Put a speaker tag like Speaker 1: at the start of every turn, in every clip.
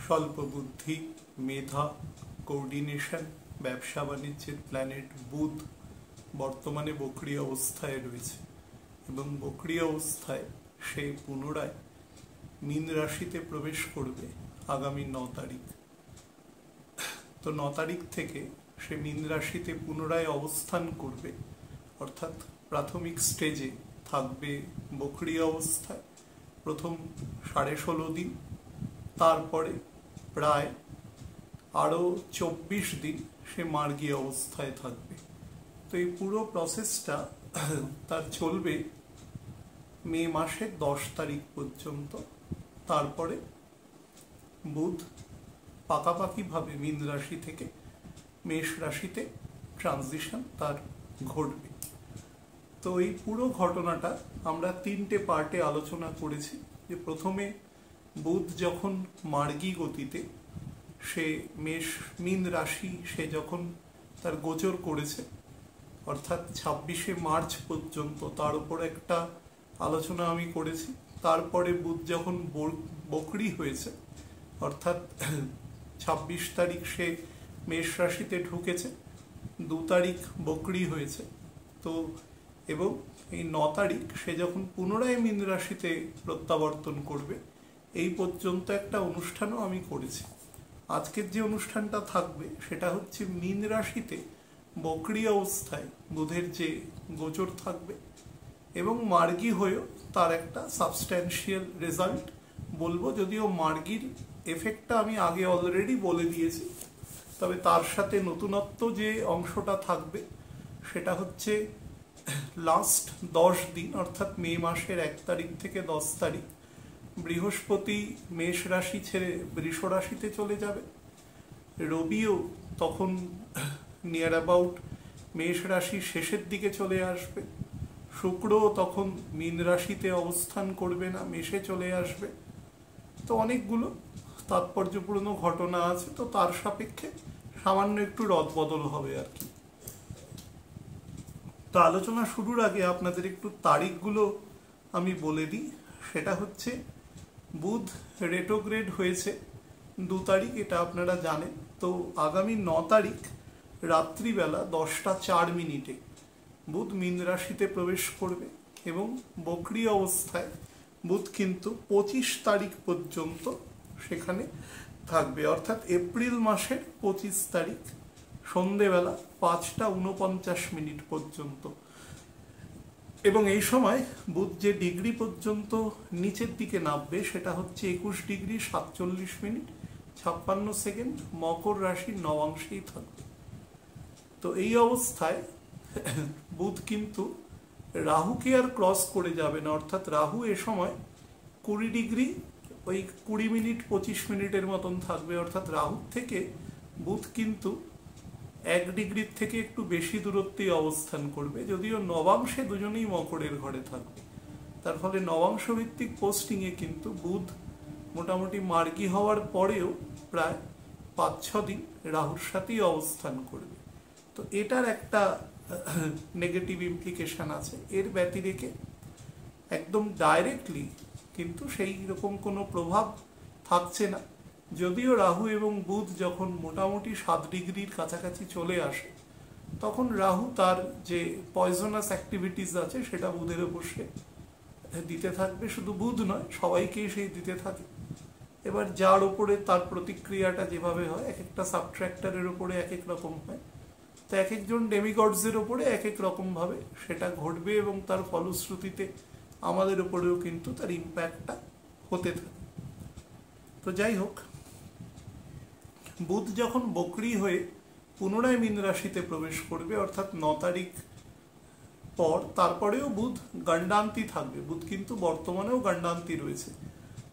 Speaker 1: স্বল্প বুদ্ধি, মেধা, কোঅর্ডিনেশন, ব্যবসা বাণিজ্যের প্ল্যানেট বুধ বর্তমানে বক্রী অবস্থায় রয়েছে এবং বক্রী অবস্থায় সে পুনরায় মীন রাশিতে প্রবেশ করবে আগামী 9 তারিখ। তো 9 তারিখ থেকে সে মীন রাশিতে পুনরায় অবস্থান করবে, অর্থাৎ প্রাথমিক স্টেজে থাকবে বক্রী অবস্থায় প্রথম 16.5 দিন, তারপরে প্রায় আরও 24 দিন সে মার্গী অবস্থায় থাকবে। তো এই পুরো প্রসেসটা তার চলবে মে মাসের 10 তারিখ পর্যন্ত। তারপরে বুধ পাকাপাকিভাবে মীন রাশি থেকে মেষ রাশিতে ট্রানজিশন তার ঘটবে। তো এই পুরো ঘটনাটা আমরা 3টে পার্টে আলোচনা করেছি। যে প্রথমে বুধ যখন মার্গী গতিতে সে মীন রাশি সে যখন তার গোচর করেছে, অর্থাৎ 26শে মার্চ পর্যন্ত তার উপর একটা আলোচনা আমি করেছি। তারপরে বুধ যখন বক্রী হয়েছে, অর্থাৎ 26 তারিখ সে মেষ রাশিতে ঢুকেছে, 2 তারিখ বক্রী হয়েছে। তো এবং এই 9 তারিখ সে যখন পুনরায় মীন রাশিতে প্রত্যাবর্তন করবে, এই পর্যন্ত একটা অনুষ্ঠানও আমি করেছি। আজকের যে অনুষ্ঠানটা থাকবে সেটা হচ্ছে মীন রাশিতে বক্রী অবস্থায় বুধের যে গোচর থাকবে এবং মার্গী হয়েও তার একটা সাবস্ট্যান্সিয়াল রেজাল্ট বলবো। যদিও মার্গীর এফেক্টটা আমি আগে অলরেডি বলে দিয়েছি, তবে তার সাথে নতুনত্ব যে অংশটা থাকবে সেটা হচ্ছে লাস্ট 10 দিন, অর্থাৎ মে মাসের 1 তারিখ থেকে 10 তারিখ বৃহস্পতি মেষ রাশি ছেড়ে বৃষ রাশিতে চলে যাবে। রবিও তখন নিয়ার অ্যাবাউট মেষ রাশির শেষের দিকে চলে আসবে। শুক্র তখন মীন রাশিতে অবস্থান করবে না, মেষে চলে আসবে। তো অনেকগুলো তাৎপর্যপূর্ণ ঘটনা আছে, তো তার সাপেক্ষে সামান্য একটু রদবদল হবে আর কি। তো আলোচনা শুরুর আগে আপনাদের একটু তারিখগুলো আমি বলে দিই। সেটা হচ্ছে বুধ রেট্রোগ্রেড হয়েছে 2 তারিখ, এটা আপনারা জানেন। তো আগামী 9 তারিখ রাত্রিবেলা 10টা 4 মিনিটে বুধ মীন রাশিতে প্রবেশ করবে এবং বক্রী অবস্থায় বুধ কিন্তু 25 তারিখ পর্যন্ত সেখানে থাকবে, অর্থাৎ এপ্রিল মাসের 25 তারিখ সন্ধেবেলা 5টা 49 পর্যন্ত। এবং এই সময় বুধ যে ডিগ্রি পর্যন্ত নিচের দিকে নামবে সেটা হচ্ছে 21 ডিগ্রি 47 মিনিট 56 সেকেন্ড মকর রাশির নবাংশেই থাকবে। তো এই অবস্থায় বুধ কিন্তু রাহুকে আর ক্রস করে যাবে না, অর্থাৎ রাহু এ সময় 20 ডিগ্রি ওই 20 মিনিট 25 মিনিটের মতন থাকবে। অর্থাৎ রাহু থেকে বুধ কিন্তু 1 ডিগ্রির থেকে একটু বেশি দূরত্বে অবস্থান করবে, যদিও নবাংশে দুজনেই মকরের ঘরে থাকবে। তার ফলে নবাংশ ভিত্তিক পোস্টিংয়ে কিন্তু বুধ মোটামুটি মার্গী হওয়ার পরেও প্রায় 5-6 দিন রাহুর সাথেই অবস্থান করবে। তো এটার একটা নেগেটিভ ইমপ্লিকেশন আছে। এর ব্যতিরেকে একদম ডাইরেক্টলি কিন্তু সেই রকম কোনো প্রভাব থাকছে না। যদিও রাহু এবং বুধ যখন মোটামুটি 7 ডিগ্রির কাছাকাছি চলে আসে, তখন রাহু তার যে পয়জনাস অ্যাক্টিভিটিস আছে সেটা বুধের উপর সে দিতে থাকবে। শুধু বুধ নয়, সবাইকেই সেই দিতে থাকে। এবার যার উপরে তার প্রতিক্রিয়াটা যেভাবে হয়, এক একটা সাবট্র্যাক্টরের উপরে এক এক রকম হয়। তো এক একজন ডেমিগডসের উপরে এক এক রকমভাবে সেটা ঘটবে এবং তার ফলশ্রুতিতে আমাদের উপরেও কিন্তু তার ইম্প্যাক্টটা হতে থাকে। তো যাই হোক, বুধ যখন বক্রী হয়ে পুনরায় মীন রাশিতে প্রবেশ করবে, অর্থাৎ 9 তারিখ পর, তারপরেও বুধ গণ্ডান্তি থাকবে। বুধ কিন্তু বর্তমানেও গণ্ডান্তি রয়েছে।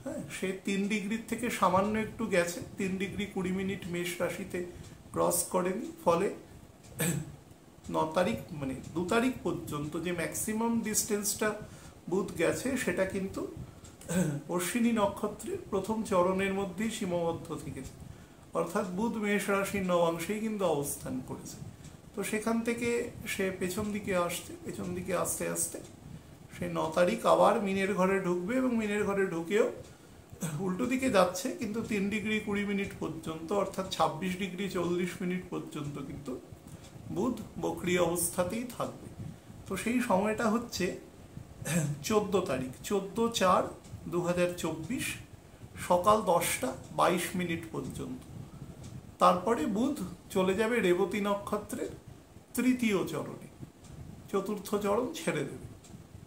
Speaker 1: হ্যাঁ, সে 3 ডিগ্রির থেকে সামান্য একটু গেছে, 3 ডিগ্রি 20 মিনিট মেষ রাশিতে ক্রস করেনি। ফলে 9 তারিখ মানে 2 তারিখ পর্যন্ত যে ম্যাক্সিমাম ডিস্টেন্সটা বুধ গেছে সেটা কিন্তু অশ্বিনী নক্ষত্রের প্রথম চরণের মধ্যেই সীমাবদ্ধ থেকেছে। অর্থাৎ বুধ মেষ রাশির নবাংশেই কিন্তু অবস্থান করেছে। তো সেখান থেকে সে পেছন দিকে আস্তে আস্তে সে 9 তারিখ আবার মীনের ঘরে ঢুকবে এবং মীনের ঘরে ঢুকেও উল্টো দিকে যাচ্ছে, কিন্তু 3°20' পর্যন্ত, অর্থাৎ 26°40' পর্যন্ত কিন্তু বুধ বক্রী অবস্থাতেই থাকবে। তো সেই সময়টা হচ্ছে 14 তারিখ, 14/4/2024 সকাল 10:22 পর্যন্ত। তারপরে বুধ চলে যাবে রেবতী নক্ষত্রের তৃতীয় চরণে, চতুর্থ চরণ ছেড়ে দেবে।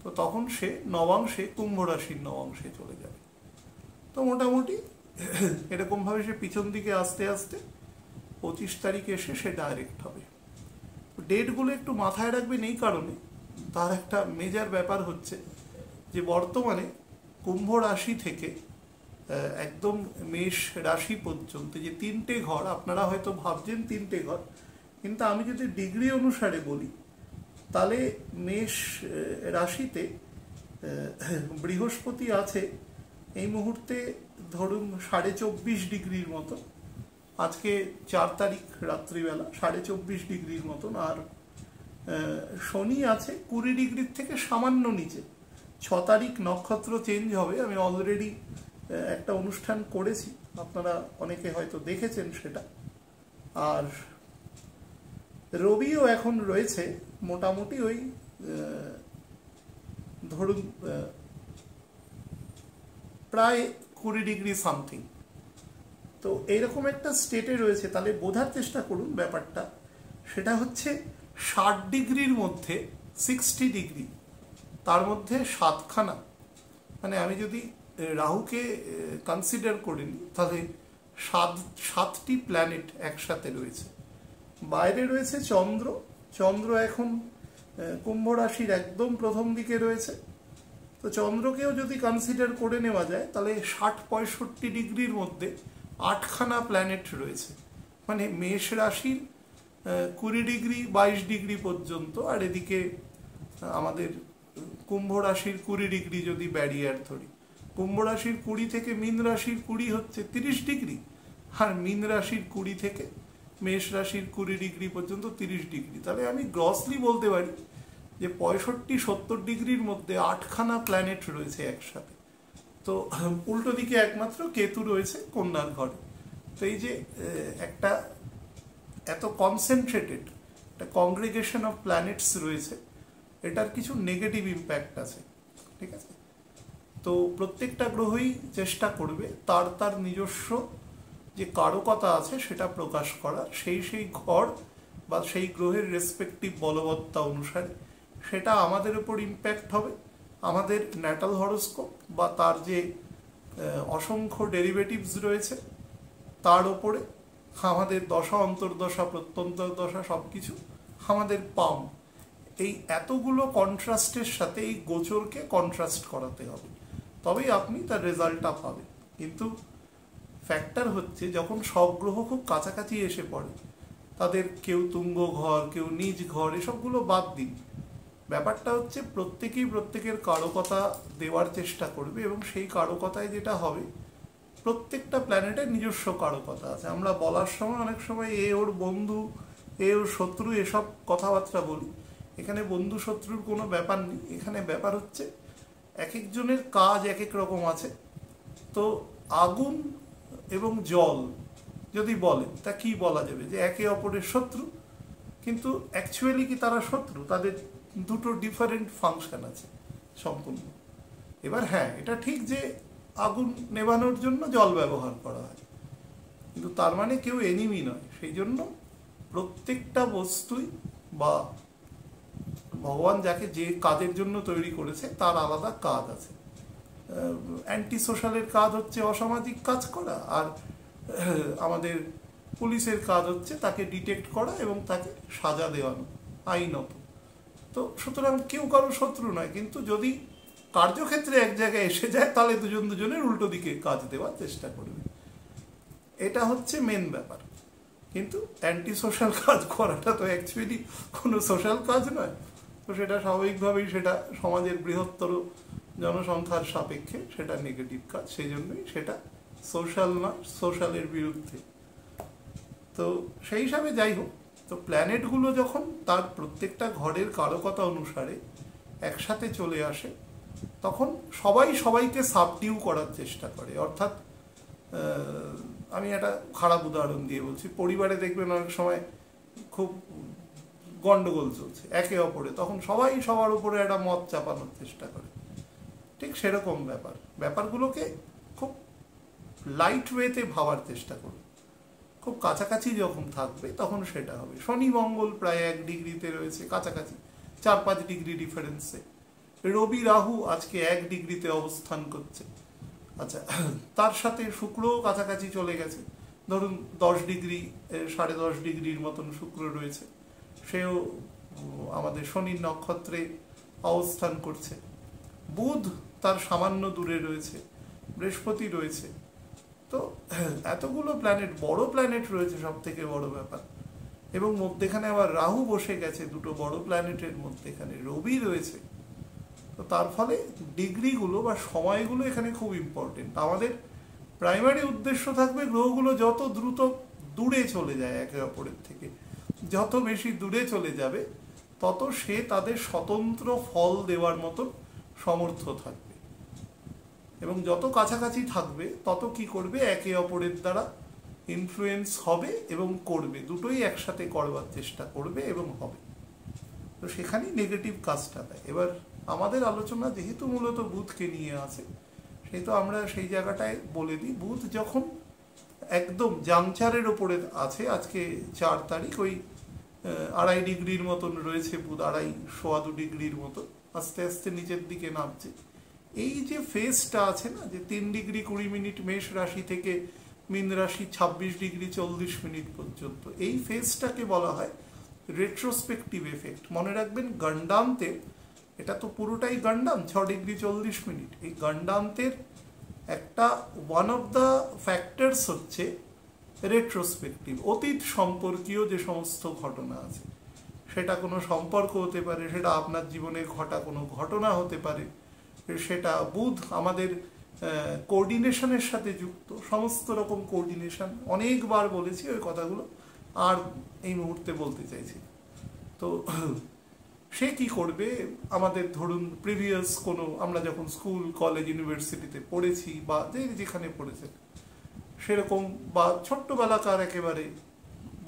Speaker 1: তো তখন সে নবাংশে, কুম্ভ রাশির নবাংশে চলে যাবে। তো মোটামুটি এরকমভাবে সে পিছন দিকে আস্তে আস্তে 25 তারিখে এসে সে ডাইরেক্ট হবে। ডেটগুলো একটু মাথায় রাখবেন এই কারণে, তার একটা মেজর ব্যাপার হচ্ছে যে বর্তমানে কুম্ভ রাশি থেকে একদম মেষ রাশি পর্যন্ত যে 3টে ঘর, আপনারা হয়তো ভাবছেন 3টে ঘর, কিন্তু আমি যদি ডিগ্রি অনুসারে বলি তাহলে মেষ রাশিতে বৃহস্পতি আছে এই মুহূর্তে ধরুন 24.5° মতো, আজকে 4 তারিখ রাত্রিবেলা 24.5° মতন। আর শনি আছে 20° থেকে সামান্য নিচে। 6 তারিখ নক্ষত্র চেঞ্জ হবে, আমি অলরেডি একটা অনুষ্ঠান করেছি, আপনারা অনেকে হয়তো দেখেছেন সেটা। আর রবিও এখন রয়েছে মোটামুটি ওই ধরুন প্রায় 20° সামথিং। তো এইরকম একটা স্টেটে রয়েছে। তাহলে বোঝার চেষ্টা করুন ব্যাপারটা, সেটা হচ্ছে 60°-র মধ্যে 60°, তার মধ্যে 7খানা, মানে আমি যদি রাহুকে কনসিডার করি তাহলে 7টি প্ল্যানেট একসাথে রয়েছে। বাইরে রয়েছে চন্দ্র, চন্দ্র এখন কুম্ভ রাশির একদম প্রথম দিকে রয়েছে। তো চন্দ্রকেও যদি কনসিডার করে নেওয়া যায় তাহলে 60-65°-র মধ্যে 8খানা প্ল্যানেট রয়েছে, মানে মেষ রাশির 20°-22° পর্যন্ত, আর এদিকে আমাদের কুম্ভ রাশির 20° যদি ব্যারিয়ার ধরি। কুম্ভ রাশির 20 থেকে মীন রাশির 20 হচ্ছে 30°, আর মীন রাশির 20 থেকে মেষ রাশির 20° পর্যন্ত 30°। তাহলে আমি গ্রসলি বলতে পারি যে 65-70°-র মধ্যে 8খানা প্ল্যানেট রয়েছে একসাথে। তো উল্টো দিকে একমাত্র কেতু রয়েছে কন্যার ঘরে। তো এই যে একটা এত কনসেন্ট্রেটেড একটা কংগ্রিগেশন অফ প্ল্যানেটস রয়েছে, এটার কিছু নেগেটিভ ইম্প্যাক্ট আছে, ঠিক আছে? তো প্রত্যেকটা গ্রহই চেষ্টা করবে তার তার নিজস্ব যে কারকতা আছে সেটা প্রকাশ করার, সেই ঘর বা সেই গ্রহের রেসপেক্টিভ বলবত্তা অনুসারে সেটা আমাদের উপর ইম্প্যাক্ট হবে। আমাদের ন্যাটাল হরোস্কোপ বা তার যে অসংখ্য ডেরিভেটিভস রয়েছে তার ওপরে, আমাদের দশা, অন্তর্দশা, প্রত্যন্তর দশা, সব কিছু আমাদের পাম, এই এতগুলো কন্ট্রাস্টের সাথে এই গোচরকে কন্ট্রাস্ট করাতে হবে, তবেই আপনি তার রেজাল্টটা পাবেন। কিন্তু ফ্যাক্টর হচ্ছে যখন সব গ্রহ খুব কাছাকাছি এসে পড়ে, তাদের কেউ তুঙ্গ ঘর, কেউ নিজ ঘর, এসবগুলো বাদ দিন, ব্যাপারটা হচ্ছে প্রত্যেকেই প্রত্যেকের কারকতা দেওয়ার চেষ্টা করবে, এবং সেই কারকতায় যেটা হবে, প্রত্যেকটা প্ল্যানেটের নিজস্ব কারকতা আছে। আমরা বলার সময় অনেক সময় এ ওর বন্ধু, এ ওর শত্রু, এসব কথাবার্তা বলি। এখানে বন্ধু শত্রুর কোনো ব্যাপার নেই, এখানে ব্যাপার হচ্ছে এক একজনের কাজ এক এক রকম আছে। তো আগুন এবং জল যদি বলেন তা কি বলা যাবে, যে একে অপরের শত্রু, কিন্তু অ্যাকচুয়ালি কি তারা শত্রু? তাদের দুটো ডিফারেন্ট ফাংশন আছে সম্পূর্ণ। এবার হ্যাঁ, এটা ঠিক যে আগুন নেভানোর জন্য জল ব্যবহার করা হয়, কিন্তু তার মানে কেউ এনিমি নয়। সেই জন্য প্রত্যেকটা বস্তুই বা ভগবান যাকে যে কাজের জন্য তৈরি করেছে তার আলাদা কাজ আছে। অ্যান্টি সোশ্যালের কাজ হচ্ছে অসামাজিক কাজ করা, আর আমাদের পুলিশের কাজ হচ্ছে তাকে ডিটেক্ট করা এবং তাকে সাজা দেওয়ানো আইনত। তো সুতরাং কেউ কারো শত্রু নয়, কিন্তু যদি কার্যক্ষেত্রে এক জায়গায় এসে যায় তাহলে দুজন দুজনের উল্টো দিকে কাজ দেওয়ার চেষ্টা করবে, এটা হচ্ছে মেন ব্যাপার। কিন্তু অ্যান্টি সোশ্যাল কাজ করাটা তো অ্যাকচুয়ালি কোনো সোশ্যাল কাজ নয়। তো সেটা স্বাভাবিকভাবেই সেটা সমাজের বৃহত্তর জনসংখ্যার সাপেক্ষে সেটা নেগেটিভ কাজ, সেই জন্যই সেটা সোশ্যাল নয়, সোশ্যালের বিরুদ্ধে। তো সেই হিসাবে যাই হোক, তো প্ল্যানেটগুলো যখন তার প্রত্যেকটা ঘরের কারকতা অনুসারে একসাথে চলে আসে, তখন সবাই সবাইকে সাবডিউ করার চেষ্টা করে। অর্থাৎ আমি একটা খারাপ উদাহরণ দিয়ে বলছি, পরিবারে দেখবেন অনেক সময় খুব গন্ডগোল চলছে একে অপরে, তখন সবাই সবার উপরে একটা মত চাপানোর চেষ্টা করে। ঠিক সেরকম ব্যাপারগুলোকে খুব লাইট ওয়েতে ভাবার চেষ্টা করবে। খুব কাছাকাছি যখন থাকবে তখন সেটা হবে। শনি মঙ্গল প্রায় 1 ডিগ্রিতে রয়েছে, কাছাকাছি 4-5 ডিগ্রি ডিফারেন্সে। রবি রাহু আজকে 1 ডিগ্রিতে অবস্থান করছে। আচ্ছা, তার সাথে শুক্রও কাছাকাছি চলে গেছে, ধরুন 10 ডিগ্রি 10.5 ডিগ্রির মতন শুক্র রয়েছে, সেও আমাদের শনির নক্ষত্রে অবস্থান করছে। বুধ তার সামান্য দূরে রয়েছে, বৃহস্পতি রয়েছে। তো এতগুলো প্ল্যানেট, বড় প্ল্যানেট রয়েছে, সব থেকে বড় ব্যাপার। এবং মধ্যেখানে আবার রাহু বসে গেছে, দুটো বড় প্ল্যানেটের মধ্যেখানে রবি রয়েছে। তো তার ফলে ডিগ্রিগুলো বা সময়গুলো এখানে খুব ইম্পর্টেন্ট। আমাদের প্রাইমারি উদ্দেশ্য থাকবে গ্রহগুলো যত দ্রুত দূরে চলে যায় একে অপরের থেকে, যত বেশি দূরে চলে যাবে তত সে তাদের স্বতন্ত্র ফল দেওয়ার মতো সমর্থ থাকবে, এবং যত কাছাকাছি থাকবে তত কি করবে, একে অপরের দ্বারা ইনফ্লুয়েন্স হবে এবং করবে, দুটোই একসাথে করবার চেষ্টা করবে এবং হবে। তো সেখানেই নেগেটিভ কাজটা দেয়। এবার আমাদের আলোচনা যেহেতু মূলত বুধকে নিয়ে আছে, সেহেতু আমরা সেই জায়গাটায় বলে দিই, বুধ যখন একদম জাংচারের ওপরে আছে, আজকে 4 তারিখ, ওই 2.5 ডিগ্রির মতন রয়েছে বুধ, 2.5-2.25 ডিগ্রির মতো, আস্তে আস্তে নিচের দিকে নামছে। এই যে ফেজটা আছে না, যে 3 ডিগ্রি 20 মিনিট মেষ রাশি থেকে মীন রাশি 26 ডিগ্রি 40 মিনিট পর্যন্ত, এই ফেজটাকে বলা হয় রেট্রোস্পেকটিভ এফেক্ট। মনে রাখবেন, গণ্ডান্তে, এটা তো পুরোটাই গণ্ডান 6 ডিগ্রি 40 মিনিট, এই গণ্ডান্তের একটা ওয়ান অফ দ্য ফ্যাক্টরস হচ্ছে রেট্রোস্পেকটিভ। অতীত সম্পর্কীয় যে সমস্ত ঘটনা আছে, সেটা কোনো সম্পর্ক হতে পারে, সেটা আপনার জীবনে ঘটা কোনো ঘটনা হতে পারে, সেটা বুধ আমাদের কোঅর্ডিনেশনের সাথে যুক্ত, সমস্ত রকম কোঅর্ডিনেশন, অনেকবার বলেছি ওই কথাগুলো, আর এই মুহূর্তে বলতে চাইছি। তো সে কি করবে, আমাদের ধরুন প্রিভিয়াস কোনো, আমরা যখন স্কুল কলেজ ইউনিভার্সিটিতে পড়েছি বা যেখানে পড়েছেন সেরকম, বা ছোট্টবেলাকার একেবারে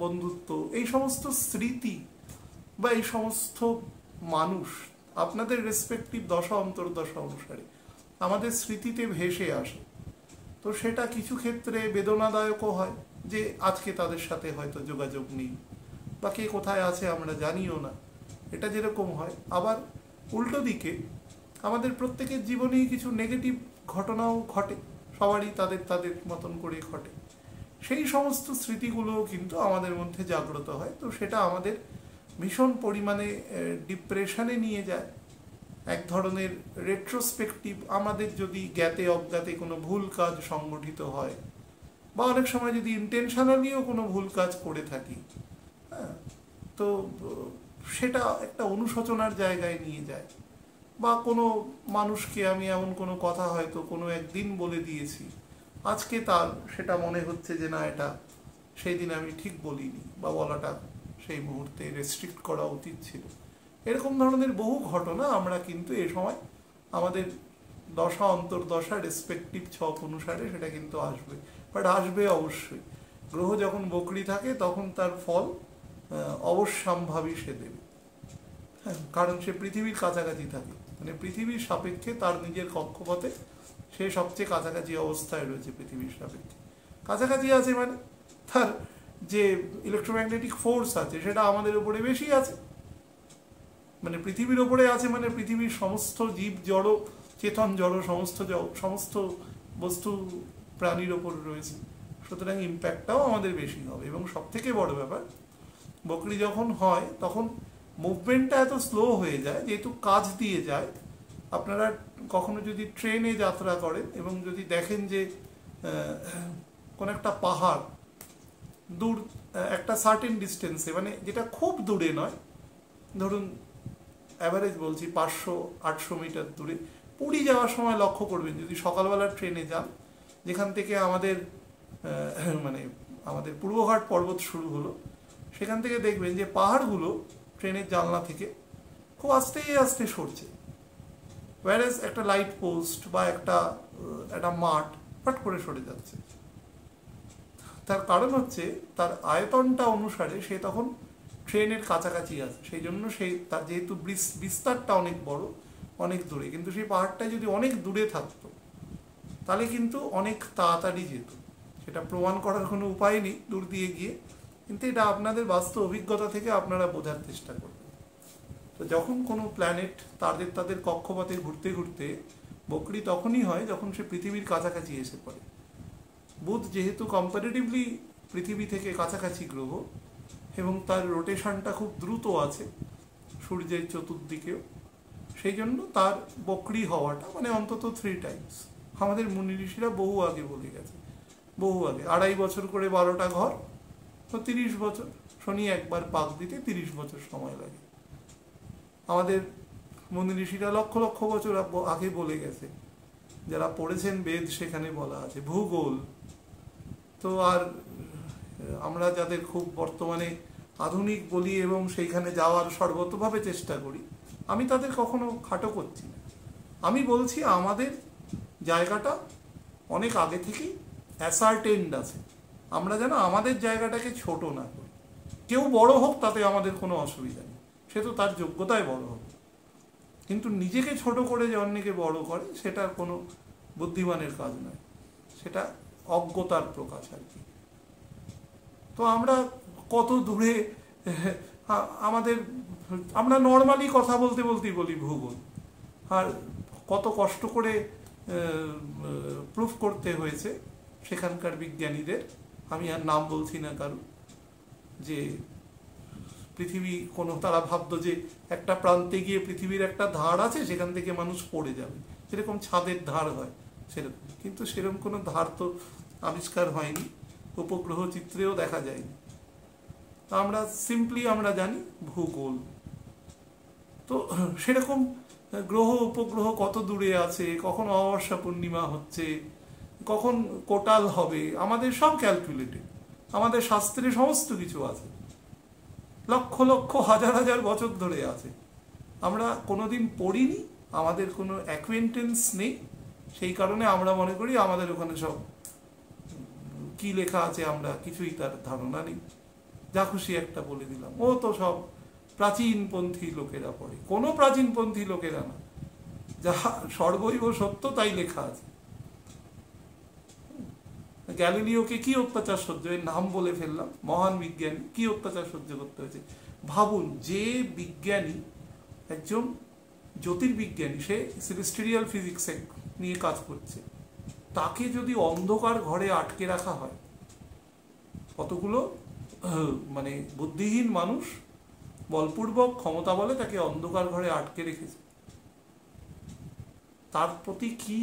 Speaker 1: বন্ধুত্ব, এই সমস্ত স্মৃতি বা এই সমস্ত মানুষ আপনাদের রেসপেক্টিভ দশা অন্তর্দশা অনুসারে আমাদের স্মৃতিতে ভেসে আসে। তো সেটা কিছু ক্ষেত্রে বেদনাদায়কও হয়, যে আজকে তাদের সাথে হয়তো যোগাযোগ নেই, বা কে কোথায় আছে আমরা জানিও না, এটা যেরকম হয়। আবার উল্টো দিকে আমাদের প্রত্যেকের জীবনেই কিছু নেগেটিভ ঘটনাও ঘটে, সবারই তাদের তাদের মতন করে ঘটে। সেই সমস্ত স্মৃতিগুলোও কিন্তু আমাদের মধ্যে জাগ্রত হয়। তো সেটা আমাদের ভীষণ পরিমাণে ডিপ্রেশনে নিয়ে যায়, এক ধরনের রেট্রোস্পেকটিভ। আমাদের যদি জ্ঞাতে অজ্ঞাতে কোনো ভুল কাজ সংগঠিত হয়, বা অনেক সময় যদি ইন্টেনশনালিও কোনো ভুল কাজ করে থাকি, হ্যাঁ, তো সেটা একটা অনুশোচনার জায়গায় নিয়ে যায়। বা কোনো মানুষকে আমি এমন কোনো কথা হয়তো কোনো একদিন বলে দিয়েছি, আজকে তার সেটা মনে হচ্ছে যে না, এটা সেই দিন আমি ঠিক বলিনি, বা বলাটা সেই মুহূর্তে রেস্ট্রিক্ট করা উচিত ছিল। এরকম ধরনের বহু ঘটনা আমরা কিন্তু এ সময় আমাদের দশা অন্তর্দশা রেসপেক্টিভ ছক অনুসারে সেটা কিন্তু আসবে, বাট আসবে অবশ্যই। গ্রহ যখন বকরি থাকে তখন তার ফল অবশ্যম্ভাবী সে দেবে, হ্যাঁ, কারণ সে পৃথিবীর কাছাকাছি থাকে, মানে পৃথিবীর সাপেক্ষে তার নিজের কক্ষপথে সে সবচেয়ে কাছাকাছি অবস্থায় রয়েছে। পৃথিবীর সাপেক্ষে কাছাকাছি আছে মানে তার যে ইলেকট্রোম্যাগনেটিক ফোর্স আছে সেটা আমাদের উপরে বেশি আছে, মানে পৃথিবীর ওপরে আছে, মানে পৃথিবীর সমস্ত জীব জড়, চেতন জড়, সমস্ত বস্তু প্রাণীর ওপর রয়েছে। সুতরাং ইম্প্যাক্টটাও আমাদের বেশি হবে। এবং সব থেকে বড় ব্যাপার, বকরি যখন হয় তখন মুভমেন্টটা এত স্লো হয়ে যায়, যেহেতু কাজ দিয়ে যায়। আপনারা কখনো যদি ট্রেনে যাত্রা করেন এবং যদি দেখেন যে কোন একটা পাহাড় দূর একটা সার্টেন ডিস্টেন্সে, মানে যেটা খুব দূরে নয়, ধরুন অ্যাভারেজ বলছি 500-800 মিটার দূরে, পুরী যাওয়ার সময় লক্ষ্য করবেন, যদি সকালবেলার ট্রেনে যান, যেখান থেকে আমাদের পূর্বঘাট পর্বত শুরু হলো, সেখান থেকে দেখবেন যে পাহাড়গুলো ট্রেনের জানলা থেকে খুব আস্তে আস্তে সরছে। ওয়ারেজ একটা লাইট পোস্ট বা একটা একটা মাঠ ফট করে সরে যাচ্ছে। তার কারণ হচ্ছে তার আয়তনটা অনুসারে সে তখন ট্রেনের কাছাকাছি আছে, সেই জন্য সেই তার যেহেতু বিস্তারটা অনেক বড়, অনেক দূরে, কিন্তু সেই পাহাড়টা যদি অনেক দূরে থাকতো তাহলে কিন্তু অনেক তাড়াতাড়ি যেত। সেটা প্রমাণ করার কোনো উপায় নেই দূর দিয়ে গিয়ে, কিন্তু এটা আপনাদের বাস্তব অভিজ্ঞতা থেকে আপনারা বোঝার চেষ্টা করবেন। তো যখন কোনো প্ল্যানেট তাদের কক্ষপথে ঘুরতে ঘুরতে বকরি তখনই হয় যখন সে পৃথিবীর কাছাকাছি এসে পড়ে। বুধ যেহেতু কম্পারেটিভলি পৃথিবী থেকে কাছাকাছি গ্রহ এবং তার রোটেশনটা খুব দ্রুত আছে সূর্যের চতুর্দিকেও, সেই জন্য তার বকরি হওয়াটা মানে অন্তত 3 টাইমস আমাদের মুনি ঋষিরা বহু আগে বলে গেছে, বহু আগে। 2.5 বছর করে 12টা ঘর, তো 30 বছর। শনি একবার পাক দিতে 30 বছর সময় লাগে। আমাদের মুনি ঋষিরা লক্ষ লক্ষ বছর আগে বলে গেছে, যারা পড়েছেন বেদ সেখানে বলা আছে। ভূগোল তো আর আমরা যাদের খুব বর্তমানে আধুনিক বলি এবং সেইখানে যাওয়ার সর্বতভাবে চেষ্টা করি, আমি তাদের কখনো খাটো করছি না। আমি বলছি আমাদের জায়গাটা অনেক আগে থেকেই অ্যাসার্টেন্ড আছে, আমরা যেন আমাদের জায়গাটাকে ছোট না করি। কেউ বড় হোক তাতে আমাদের কোনো অসুবিধা নেই, সে তো তার যোগ্যতায় বড় হবে, কিন্তু নিজেকে ছোট করে যে অন্যকে বড় করে সেটা কোনো বুদ্ধিমানের কাজ নয়, সেটা অজ্ঞতার প্রকাশ আর কি। তো আমরা কত দূরে আমরা নর্মালি কথা বলতে বলতেই বলি ভূগোল, আর কত কষ্ট করে প্রুফ করতে হয়েছে সেখানকার বিজ্ঞানীদের, আমি আর নাম বলছি না কারণ, যে পৃথিবী কোনো, তারা ভাবতো যে একটা প্রান্তে গিয়ে পৃথিবীর একটা ধার আছে, সেখান থেকে মানুষ পড়ে যাবে, যেরকম ছাদের ধার হয় সেরকম, কিন্তু সেরকম কোনো ধার তো আবিষ্কার হয়নি, উপগ্রহ চিত্রেও দেখা যায়নি। আমরা সিম্পলি আমরা জানি ভূগোল। তো সেরকম গ্রহ উপগ্রহ কত দূরে আছে, কখন অমাবস্যা পূর্ণিমা হচ্ছে, কখন কোটাল হবে, আমাদের সব ক্যালকুলেটেড, আমাদের শাস্ত্রে সমস্ত কিছু আছে, লক্ষ লক্ষ হাজার হাজার বছর ধরে আছে। আমরা কোনোদিন পড়িনি, আমাদের কোনো অ্যাকোয়েন্টেন্স নেই, সেই কারণে আমরা মনে করি আমাদের ওখানে সব কি লেখা আছে আমরা কিছুই তার ধারণা নেই, যা খুশি একটা বলে দিলাম, ও তো সব প্রাচীনপন্থী লোকেরা পড়ে। কোনো প্রাচীনপন্থী লোকেরা না, যা সর্বৈব সত্য তাই লেখা আছে। গ্যালিলিওকে কি অত্যাচার সহ্য, এর নাম বলে ফেললাম, মহান বিজ্ঞানী, কি অত্যাচার সহ্য করতে হয়েছে ভাবুন। যে বিজ্ঞানী একজন জ্যোতির্বিজ্ঞানী, সে সেলেস্টিয়াল ফিজিক্স নিয়ে কাজ করছে, তাকে যদি অন্ধকার ঘরে আটকে রাখা হয়, কতগুলো মানে বুদ্ধিহীন মানুষ বলপূর্বক ক্ষমতা বলে তাকে অন্ধকার ঘরে আটকে রেখেছে, তার প্রতি কি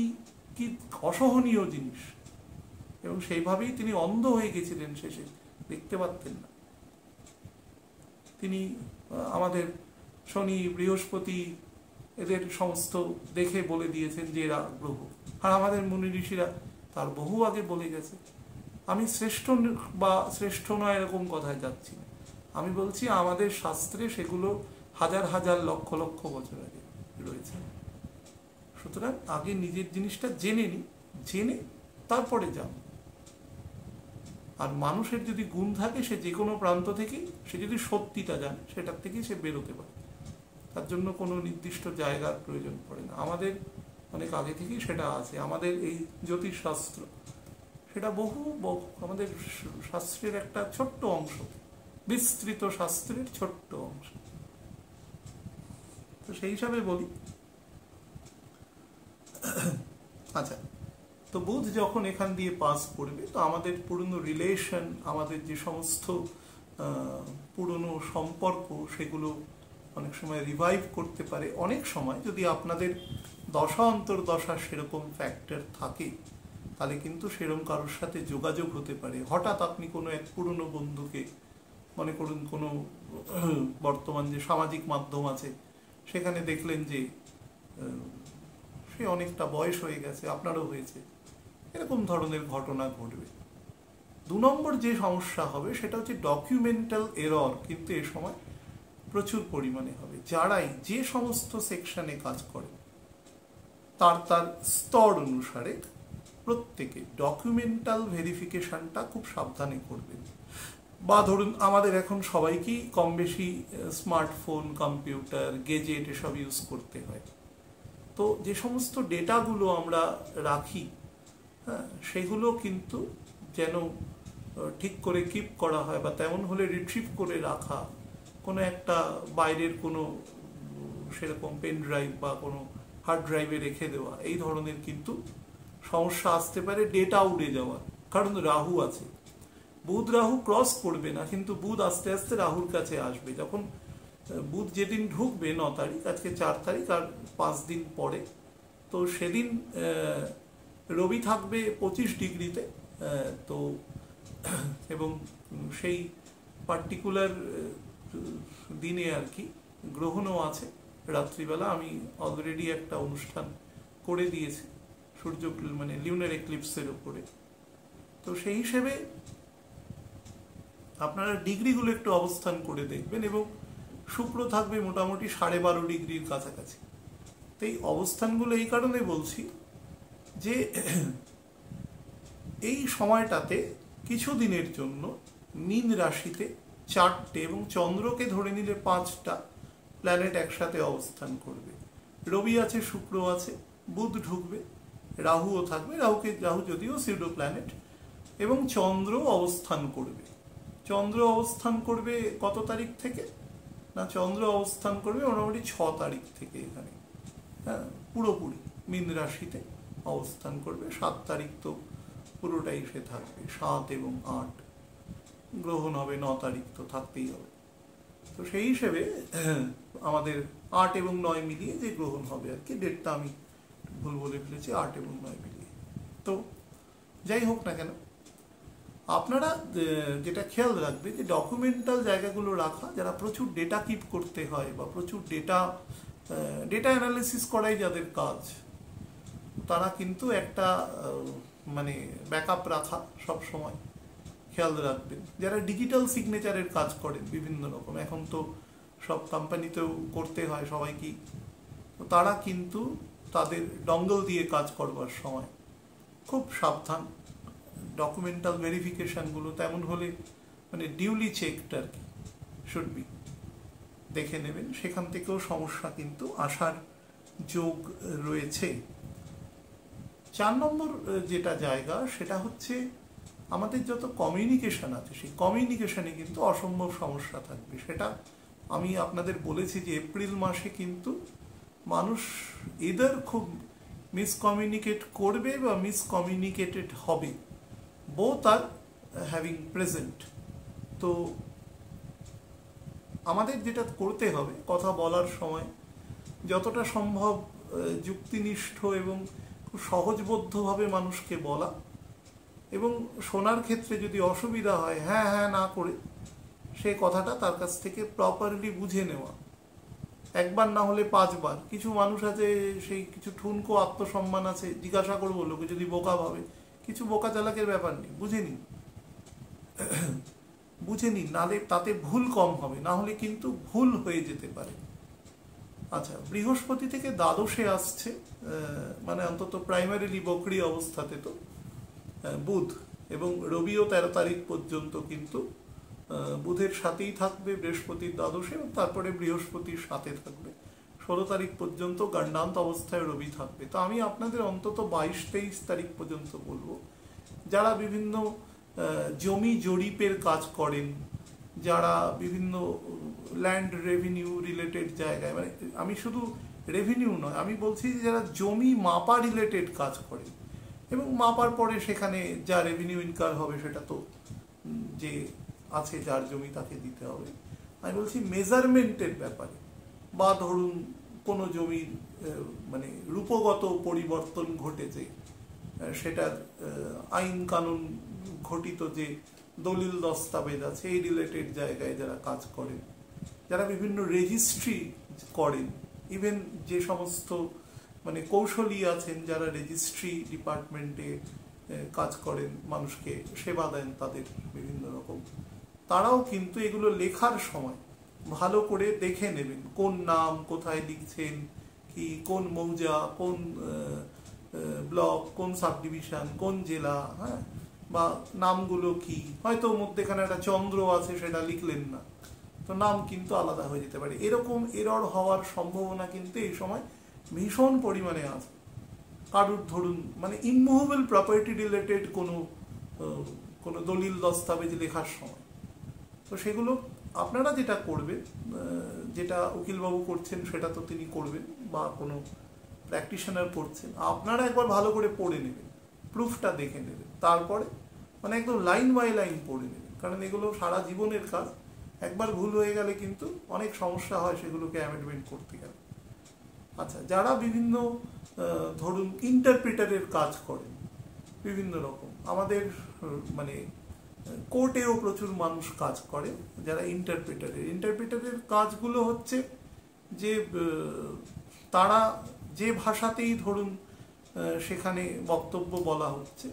Speaker 1: কি অসহনীয় জিনিস। এবং সেইভাবেই তিনি অন্ধ হয়ে গেছিলেন, শেষে দেখতে পারতেন না। তিনি আমাদের শনি বৃহস্পতি এদের সমস্ত দেখে বলে দিয়েছেন যে এরা গ্রহ, আর আমাদের মুনি ঋষিরা তার বহু আগে বলে গেছে। আমি শ্রেষ্ঠ বা শ্রেষ্ঠ নয় এরকম কথায় যাচ্ছি না, আমি বলছি আমাদের শাস্ত্রে সেগুলো হাজার হাজার লক্ষ লক্ষ বছর আগে রয়েছে। সুতরাং আগে নিজের জিনিসটা জেনে নি, জেনে তারপরে যান। আর মানুষের যদি গুণ থাকে, সে যে কোনো প্রান্ত থেকেই, সে যদি সত্যিটা জানে, সেটার থেকেই সে বেরোতে পারে, তার জন্য কোনো নির্দিষ্ট জায়গার প্রয়োজন পড়ে না। আমাদের অনেক আগে থেকেই সেটা আছে। আমাদের এই জ্যোতিষশাস্ত্র সেটা বহু আমাদের শাস্ত্রের একটা ছোট্ট অংশ, বিস্তৃত শাস্ত্রের ছোট্ট অংশ। তো সেই হিসাবে বলি, আচ্ছা, তো বুধ যখন এখান দিয়ে পাস করবে, তো আমাদের পুরনো রিলেশন, আমাদের যে সমস্ত পুরনো সম্পর্ক, সেগুলো অনেক সময় রিভাইভ করতে পারে। অনেক সময় যদি আপনাদের দশা অন্তর্দশা সেরকম ফ্যাক্টর থাকে, তাহলে কিন্তু সেরকম কারোর সাথে যোগাযোগ হতে পারে। হঠাৎ আপনি কোনো এক পুরনো বন্ধুকে, মনে করুন কোনো বর্তমান যে সামাজিক মাধ্যম আছে সেখানে দেখলেন যে সে অনেকটা বয়স হয়ে গেছে, আপনারও হয়েছে, এরকম ধরনের ঘটনা ঘটবে। 2 নম্বর যে সমস্যা হবে সেটা হচ্ছে ডকুমেন্টাল এরর, কিন্তু এ সময় প্রচুর পরিমাণে হবে। যারাই যে সমস্ত সেকশনে কাজ করে, তার তার স্তর অনুসারে প্রত্যেকে ডকুমেন্টাল ভেরিফিকেশনটা খুব সাবধানে করবেন। বা ধরুন আমাদের এখন সবাইকেই কম বেশি স্মার্টফোন, কম্পিউটার, গেজেট এসব ইউজ করতে হয়। তো যে সমস্ত ডেটাগুলো আমরা রাখি, হ্যাঁ, সেগুলো কিন্তু যেন ঠিক করে কিপ করা হয়, বা তেমন হলে রিট্রিভ করে রাখা, কোনো একটা বাইরের কোনো সেরকম পেন ড্রাইভ বা কোনো হার্ড ড্রাইভে রেখে দেওয়া, এই ধরনের কিন্তু সমস্যা আসতে পারে, ডেটা উড়ে যাওয়ার। কারণ রাহু আছে, বুধ রাহু ক্রস করবে না, কিন্তু বুধ আস্তে আস্তে রাহুর কাছে আসবে। যখন বুধ যেদিন ঢুকবে 9 তারিখ, আজকে 4 তারিখ, আর 5 দিন পরে, তো সেদিন রবি থাকবে 25 ডিগ্রিতে। তো এবং সেই পার্টিকুলার দিনে আর কি গ্রহণও আছে রাত্রিবেলা। আমি অলরেডি একটা অনুষ্ঠান করে দিয়েছি সূর্য মানে লিউনার এক্লিপসের উপরে। তো সেই হিসেবে আপনারা ডিগ্রিগুলো একটু অবস্থান করে দেখবেন, এবং শুক্র থাকবে মোটামুটি 12.5 ডিগ্রির কাছাকাছি। তো এই অবস্থানগুলো এই কারণে বলছি যে এই সময়টাতে কিছু দিনের জন্য মীন রাশিতে 4টে এবং চন্দ্রকে ধরে নিলে 5টা প্ল্যানেট একসাথে অবস্থান করবে। রবি আছে, শুক্র আছে, বুধ ঢুকবে, রাহুও থাকবে, রাহু যদিও সিউডো প্ল্যানেট, এবং চন্দ্র অবস্থান করবে। চন্দ্র অবস্থান করবে কত তারিখ থেকে? না, চন্দ্র অবস্থান করবে মোটামুটি 6 তারিখ থেকে এখানে, হ্যাঁ, পুরোপুরি মীন রাশিতে অবস্থান করবে। 7 তারিখ তো পুরোটাই সে থাকবে, 7 এবং 8 গ্রহণ হবে, 9 তারিখ তো থাকতেই হবে। তো সেই হিসেবে আমাদের 8 এবং 9 মিলিয়ে যে গ্রহণ হবে আর কি, ডেটটা আমি ভুল বলে ফেলেছি, 8 এবং 9 মিলিয়ে। তো যাই হোক না কেন, আপনারা যেটা খেয়াল রাখবে যে ডকুমেন্টাল জায়গাগুলো রাখা, যারা প্রচুর ডেটা কিপ করতে হয় বা প্রচুর ডেটা অ্যানালিসিস করাই যাদের কাজ, তারা কিন্তু একটা মানে ব্যাকআপ রাখা সব সময় খেয়াল রাখবেন। যারা ডিজিটাল সিগনেচারের কাজ করেন বিভিন্ন রকম, এখন তো সব কোম্পানিতেও করতে হয় সবাইকেই, তো তারা কিন্তু তাদের ডঙ্গল দিয়ে কাজ করবার সময় খুব সাবধান। ডকুমেন্টাল ভেরিফিকেশনগুলো তেমন হলে মানে ডিউলি চেকড আর কি শুড বি, দেখে নেবেন, সেখান থেকেও সমস্যা কিন্তু আসার যোগ রয়েছে। 4 নম্বর যেটা জায়গা, সেটা হচ্ছে আমাদের যত কমিউনিকেশন আছে, সেই কমিউনিকেশনে কিন্তু অসম্ভব সমস্যা থাকবে। সেটা আমি আপনাদের বলেছি যে এপ্রিল মাসে কিন্তু মানুষ ইদার খুব মিসকমিউনিকেট করবে বা মিসকমিউনিকেটেড হবে, both are having present। তো আমাদের যেটা করতে হবে, কথা বলার সময় যতটা সম্ভব যুক্তিনিষ্ঠ এবং খুব সহজবোধ্যভাবে মানুষকে বলা, এবং শোনার ক্ষেত্রে যদি অসুবিধা হয় হ্যাঁ হ্যাঁ না করে সেই কথাটা তার কাছ থেকে প্রপারলি বুঝে নেওয়া, একবার না হলে 5 বার। কিছু মানুষ আছে, সেই কিছু ঠুনকো আত্মসম্মান আছে, জিজ্ঞাসা করবো লোকে যদি বোকা ভাবে, কিছু বোকা চালাকের ব্যাপার নেই, বুঝে নিন, নালে তাতে ভুল কম হবে, না হলে কিন্তু ভুল হয়ে যেতে পারে। আচ্ছা, বৃহস্পতি থেকে দ্বাদশে আসছে, মানে অন্তত প্রাইমারিলি বকরি অবস্থাতে তো বুধ, এবং রবিও 13 তারিখ পর্যন্ত কিন্তু বুধের সাথেই থাকবে, বৃহস্পতির দ্বাদশে, এবং তারপরে বৃহস্পতির সাথে থাকবে। 16 তারিখ পর্যন্ত গণ্ডান্ত অবস্থায় রবি থাকবে। তো আমি আপনাদের অন্তত 22-23 তারিখ পর্যন্ত বলবো, যারা বিভিন্ন জমি জরিপের কাজ করেন, যারা বিভিন্ন ল্যান্ড রেভিনিউ রিলেটেড জায়গায়, মানে আমি শুধু রেভিনিউ নয়, আমি বলছি যারা জমি মাপা রিলেটেড কাজ করেন, এবং মাপার পরে সেখানে যা রেভিনিউ ইনকাম হবে সেটা তো যে আছে যার জমি তাকে দিতে হবে। আমি বলছি মেজারমেন্টের ব্যাপারে, বা ধরুন কোনো জমির মানে রূপগত পরিবর্তন ঘটেছে, সেটার আইন কানুন ঘটিত যে দলিল দস্তাবেজ আছে, এই রিলেটেড জায়গায় যারা কাজ করেন, যারা বিভিন্ন রেজিস্ট্রি করেন, ইভেন যে সমস্ত মানে কৌশলী আছেন যারা রেজিস্ট্রি ডিপার্টমেন্টে কাজ করেন, মানুষকে সেবা দেন তাদের বিভিন্ন রকম, তারাও কিন্তু এগুলো লেখার সময় ভালো করে দেখে নেবেন কোন নাম কোথায় লিখছেন, কি কোন মৌজা, কোন ব্লক, কোন সাব ডিভিশন, কোন জেলা, হ্যাঁ, বা নামগুলো কি, হয়তো মধ্যেখানে একটা চন্দ্র আছে সেটা লিখলেন না, তো নাম কিন্তু আলাদা হয়ে যেতে পারে। এরকম এরর হওয়ার সম্ভাবনা কিন্তু এই সময় ভীষণ পরিমাণে আছে। কারুর ধরুন মানে ইমুভেবল প্রপার্টি রিলেটেড কোনো দলিল দস্তাবেজ লেখার সময়, তো সেগুলো আপনারা যেটা করবেন, যেটা উকিলবাবু করছেন সেটা তো তিনি করবেন, বা কোনো প্র্যাকটিশনার করছেন, আপনারা একবার ভালো করে পড়ে নেবেন, প্রুফটা দেখে নেবেন, তারপরে মানে একদম লাইন বাই লাইন পড়ে নেবেন, কারণ এগুলো সারা জীবনের কাজ। একবার ভুল হয়ে গেলে কিন্তু অনেক সমস্যা হয় সেগুলোকে অ্যামেন্ডমেন্ট করতে গেলে। আচ্ছা, যারা বিভিন্ন ধরুন ইন্টারপ্রিটারের কাজ করেন বিভিন্ন রকম, আমাদের মানে কোর্টেও প্রচুর মানুষ কাজ করে যারা ইন্টারপ্রিটারের কাজগুলো হচ্ছে যে তারা যে ভাষাতেই ধরুন সেখানে বক্তব্য বলা হচ্ছে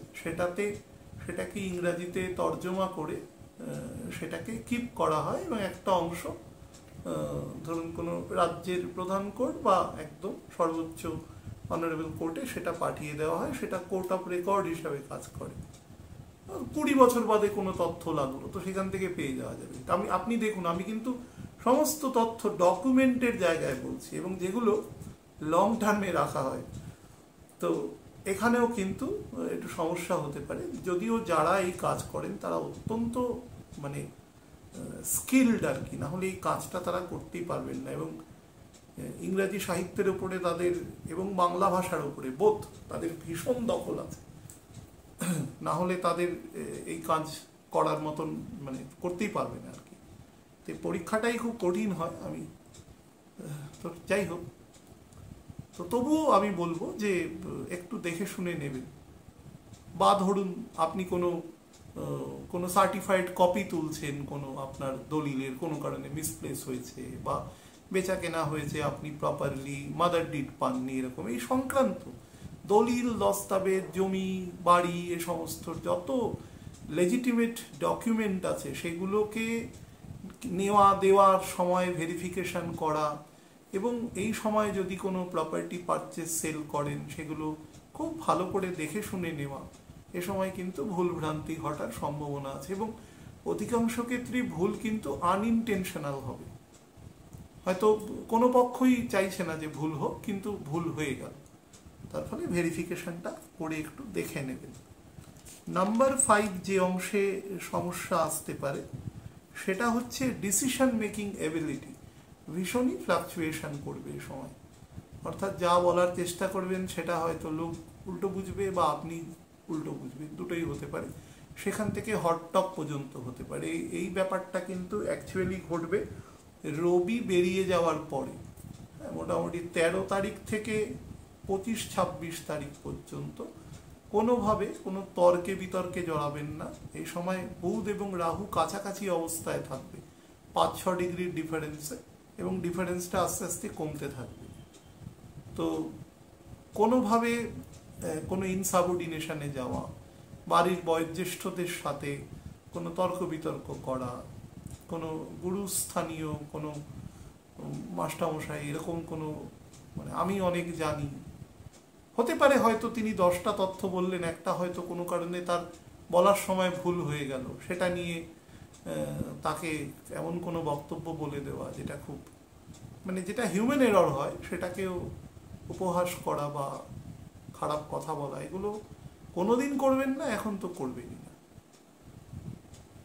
Speaker 1: সেটাকে ইংরাজিতে তর্জমা করে সেটাকে কিপ করা হয়, এবং একটা অংশ ধরুন কোনো রাজ্যের প্রধান কোর্ট বা একদম সর্বোচ্চ অনারেবল কোর্টে সেটা পাঠিয়ে দেওয়া হয়, সেটা কোর্ট অফ রেকর্ড হিসাবে কাজ করে। 20 বছর বাদে কোনো তথ্য লাগলো তো সেখান থেকে পেয়ে যাওয়া যাবে। আপনি দেখুন, আমি কিন্তু সমস্ত তথ্য ডকুমেন্টের জায়গায় বলছি, এবং যেগুলো লং টার্মে রাখা হয়, তো এখানেও কিন্তু একটু সমস্যা হতে পারে। যদিও যারা এই কাজ করেন তারা অত্যন্ত মানে স্কিলড আর কি, না হলে এই কাজটা তারা করতেই পারবেন না। এবং ইংরাজি সাহিত্যের উপরে তাদের এবং বাংলা ভাষার উপরে বোধ তাদের ভীষণ দখল আছে, না হলে তাদের এই কাজ করার মতন মানে করতেই পারবে না আর কি। তো পরীক্ষাটাই খুব কঠিন হয়। আমি তো যাই হোক, তো তবুও আমি বলবো যে একটু দেখে শুনে নেবেন। বা ধরুন আপনি কোনো সার্টিফাইড কপি তুলছেন, কোনো আপনার দলিলের কোনো কারণে মিসপ্লেস হয়েছে বা বেচা কেনা হয়েছে, আপনি প্রপারলি মাদার ডিড পাননি, এরকম এই সংক্রান্ত দলিল দস্তাবেজ, জমি বাড়ি, এ সমস্ত যত লেজিটিমেট ডকুমেন্ট আছে সেগুলোকে নেওয়া দেওয়ার সময় ভেরিফিকেশন করা, এবং এই সময় যদি কোনো প্রপার্টি পারচেস সেল করেন সেগুলো খুব ভালো করে দেখে শুনে নেওয়া। এ সময় কিন্তু ভুল ভ্রান্তি ঘটার সম্ভাবনা আছে, এবং অধিকাংশ ক্ষেত্রেই ভুল কিন্তু আনইনটেনশনাল হবে। হয়তো কোনো পক্ষই চাইছে না যে ভুল হোক, কিন্তু ভুল হয়ে গেল, তার ফলে ভেরিফিকেশনটা করে একটু দেখে নেবেন। নাম্বার 5 যে অংশে সমস্যা আসতে পারে সেটা হচ্ছে ডিসিশন মেকিং এবিলিটি। ভীষণই ফ্লাকচুয়েশন করবে এই সময়, অর্থাৎ যা বলার চেষ্টা করবেন সেটা হয়তো লোক উল্টো বুঝবে বা আপনি উল্টো বুঝবেন, দুটোই হতে পারে। সেখান থেকে হটটক পর্যন্ত হতে পারে। এই ব্যাপারটা কিন্তু অ্যাকচুয়ালি ঘটবে রবি বেরিয়ে যাওয়ার পরে, মোটামুটি 13 তারিখ থেকে 25-26 তারিখ পর্যন্ত কোনোভাবে কোনো তর্কে বিতর্কে জড়াবেন না। এই সময় বুধ এবং রাহু কাছাকাছি অবস্থায় থাকবে 5-6 ডিগ্রির ডিফারেন্সে, এবং ডিফারেন্সটা আস্তে আস্তে কমতে থাকবে। তো কোনোভাবে কোনো ইনসাবঅর্ডিনেশনে যাওয়া, বাড়ির বয়োজ্যেষ্ঠদের সাথে কোনো তর্ক বিতর্ক করা, কোনো গুরুস্থানীয় কোনো মাস্টারমশাই এরকম কোনো মানে আমি অনেক জানি, হতে পারে হয়তো তিনি 10টা তথ্য বললেন, একটা হয়তো কোনো কারণে তার বলার সময় ভুল হয়ে গেল, সেটা নিয়ে তাকে এমন কোনো বক্তব্য বলে দেওয়া যেটা খুব মানে যেটা হিউম্যান এরর হয়, সেটাকেও উপহাস করা বা খারাপ কথা বলা, এগুলো কোনোদিন করবেন না, এখন তো করবেনই না।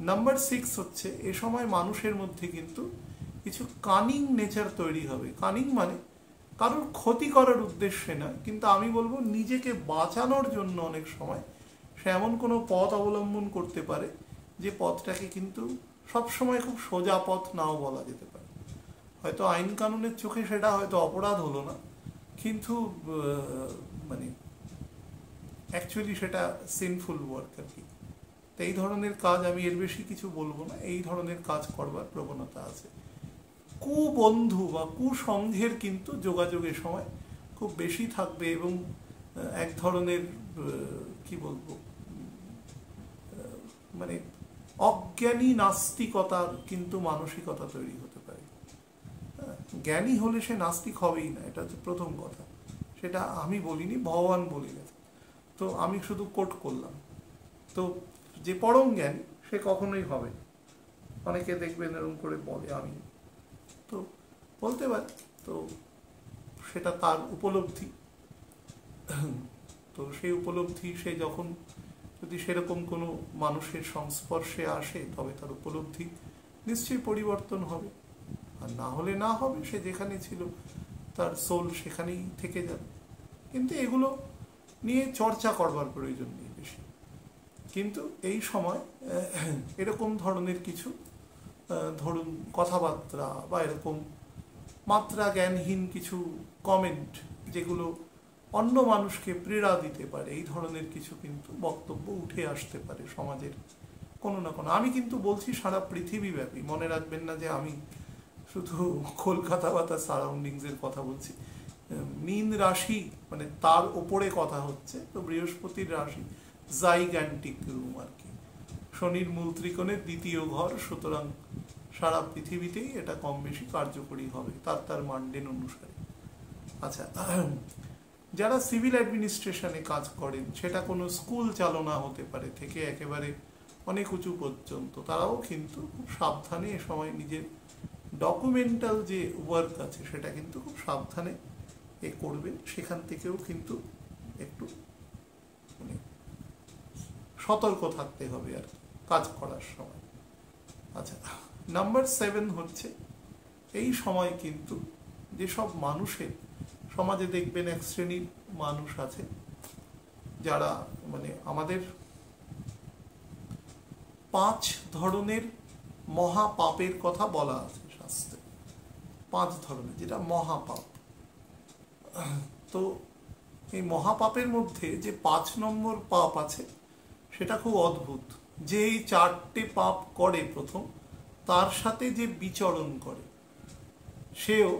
Speaker 1: নাম্বার 6 হচ্ছে এ সময় মানুষের মধ্যে কিন্তু কিছু কানিং নেচার তৈরি হবে। কানিং মানে কারোর ক্ষতি করার উদ্দেশ্যে না, কিন্তু আমি বলবো নিজেকে বাঁচানোর জন্য অনেক সময় সে এমন কোনো পথ অবলম্বন করতে পারে যে পথটাকে কিন্তু সবসময় খুব সোজা পথ নাও বলা যেতে পারে। হয়তো আইন কানুনের চোখে সেটা হয়তো অপরাধ হলো না, কিন্তু মানে অ্যাকচুয়ালি সেটা সিনফুল ওয়ার্ক আর কি। তো এই ধরনের কাজ, আমি এর বেশি কিছু বলবো না, এই ধরনের কাজ করবার প্রবণতা আছে। কুবন্ধু বা কুসংঘের কিন্তু যোগাযোগের সময় খুব বেশি থাকবে, এবং এক ধরনের কি বলবো মানে অজ্ঞানী নাস্তিকতার কিন্তু মানসিকতা তৈরি হতে পারে। জ্ঞানী হলে সে নাস্তিক হবেই না, এটা হচ্ছে প্রথম কথা। সেটা আমি বলিনি, ভগবান বলে গেছে, তো আমি শুধু কোট করলাম। তো যে পরম জ্ঞানী সে কখনোই হবে না। অনেকে দেখবেন এরকম করে বলে, আমি তো বলতে পারি, তো সেটা তার উপলব্ধি। তো সেই উপলব্ধি সে যখন যদি সেরকম কোনো মানুষের সংস্পর্শে আসে, তবে তার উপলব্ধি নিশ্চয়ই পরিবর্তন হবে। আর না হলে না হবে, সে যেখানে ছিল তার সোল সেখানেই থেকে যাবে। কিন্তু এগুলো নিয়ে চর্চা করবার প্রয়োজন নেই বেশি। কিন্তু এই সময় এরকম ধরনের কিছু ধরুন কথাবার্তা বা এরকম মাত্রা জ্ঞানহীন কিছু কমেন্ট, যেগুলো অন্য মানুষকে পীড়া দিতে পারে, এই ধরনের কিছু কিন্তু বক্তব্য উঠে আসতে পারে সমাজের কোনো না কোনো। আমি কিন্তু বলছি সারা পৃথিবীব্যাপী, মনে রাখবেন না যে আমি শুধু কলকাতা বা তার সারাউন্ডিংসের কথা বলছি। মীন রাশি মানে তার ওপরে কথা হচ্ছে, তো বৃহস্পতির রাশি জাইগ্যান্টিক রুম আর কি, শনির মূল ত্রিকোণের দ্বিতীয় ঘর, সুতরাং সারা পৃথিবীতেই এটা কম বেশি কার্যকরী হবে তার মানডেন অনুসারে। আচ্ছা, যারা সিভিল অ্যাডমিনিস্ট্রেশনে কাজ করেন, সেটা কোনো স্কুল চালনা হতে পারে থেকে একেবারে অনেক উঁচু পর্যন্ত, তারাও কিন্তু খুব সাবধানে এ সময় নিজের ডকুমেন্টাল যে ওয়ার্ক আছে সেটা কিন্তু খুব সাবধানে এ করবেন। সেখান থেকেও কিন্তু একটু মানে সতর্ক থাকতে হবে আর কাজ করার সময়। আচ্ছা, নাম্বার 7 হচ্ছে এই সময় কিন্তু যেসব মানুষের সমাজে দেখবেন এক শ্রেণীর মানুষ আছে যারা মানে আমাদের 5 ধরনের মহাপাপের কথা বলা আছে শাস্ত্রে, 5 ধরনের, যেটা মহাপাপ। তো এই মহাপাপের মধ্যে যে 5 নম্বর পাপ আছে সেটা খুব অদ্ভুত। যে এই 4টে পাপ করে প্রথম, তার সাথে যে বিচরণ করে সেও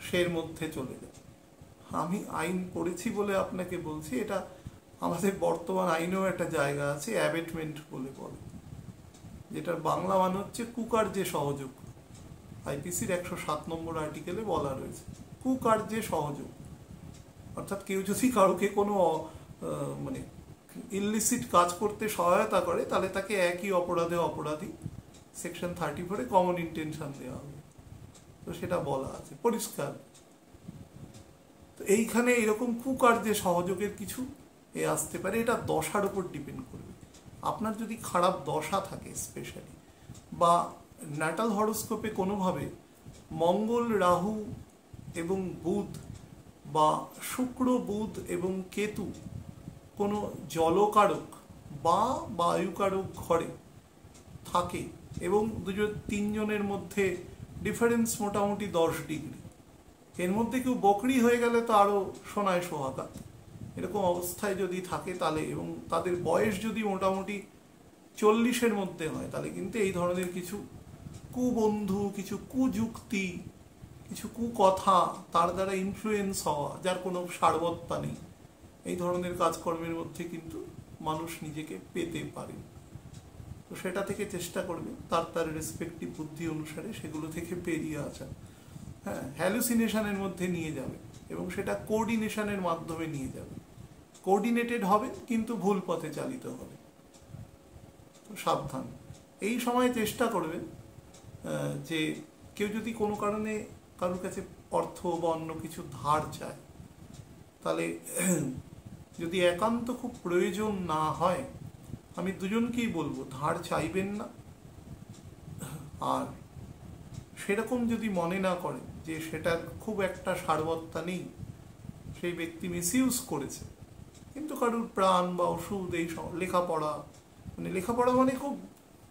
Speaker 1: সের মধ্যে চলে যায়। আমি আইন পড়েছি বলে আপনাকে বলছি, এটা আমাদের বর্তমান আইনেও একটা জায়গা আছে, অ্যাবেটমেন্ট বলে বলে, যেটার বাংলা মানে হচ্ছে কুকার্যে সহযোগ। আইপিসির 107 নম্বর আর্টিকেলে বলা রয়েছে কুকার্যে সহযোগ। অর্থাৎ কেউ যদি কাউকে কোনো মানে ইললিসিট কাজ করতে সহায়তা করে, তাহলে তাকে একই অপরাধে অপরাধী, সেকশন 34-এ কমন ইন্টেনশন দেওয়া হবে। তো সেটা বলা আছে পরিষ্কার। তো এইখানে এরকম কুকার্যে সহযোগের কিছু এ আসতে পারে, এটা দশার উপর ডিপেন্ড করবে। আপনার যদি খারাপ দশা থাকে স্পেশালি, বা ন্যাটাল হরোস্কোপে কোনোভাবে মঙ্গল, রাহু এবং বুধ, বা শুক্র, বুধ এবং কেতু কোনো জলকারক বা বায়ুকারক ঘরে থাকে, এবং 3জনের মধ্যে ডিফারেন্স মোটামুটি 10 ডিগ্রি, এর মধ্যে কেউ বকরি হয়ে গেলে তো আরও সোনায় সোহাগা, এরকম অবস্থায় যদি থাকে তাহলে, এবং তাদের বয়স যদি মোটামুটি 40-এর মধ্যে হয়, তাহলে কিন্তু এই ধরনের কিছু কুবন্ধু, কিছু কুযুক্তি, কিছু কুকথা, তার দ্বারা ইনফ্লুয়েন্স হওয়া, যার কোনো সারবত্তা নেই, এই ধরনের কাজকর্মের মধ্যে কিন্তু মানুষ নিজেকে পেতে পারে। তো সেটা থেকে চেষ্টা করবে তার রেসপেক্টিভ বুদ্ধি অনুসারে সেগুলো থেকে বেরিয়ে আসা। হ্যাঁ, হ্যালুসিনেশনের মধ্যে নিয়ে যাবে, এবং সেটা কোঅর্ডিনেশনের মাধ্যমে নিয়ে যাবে। কোঅর্ডিনেটেড হবে কিন্তু ভুল পথে চালিত হবে। তো সাবধান। এই সময় চেষ্টা করবেন যে কেউ যদি কোনো কারণে কারোর কাছে অর্থ বা অন্য কিছু ধার চায়, তাহলে যদি একান্ত খুব প্রয়োজন না হয়, আমি দুজনকেই বলবো ধার চাইবেন না। আর সেরকম যদি মনে না করেন যে সেটার খুব একটা সারবত্তা নেই, সেই ব্যক্তি মিসইউজ করেছে, কিন্তু কারোর প্রাণ বা ওষুধ, এই লেখাপড়া, মানে লেখাপড়া মানে খুব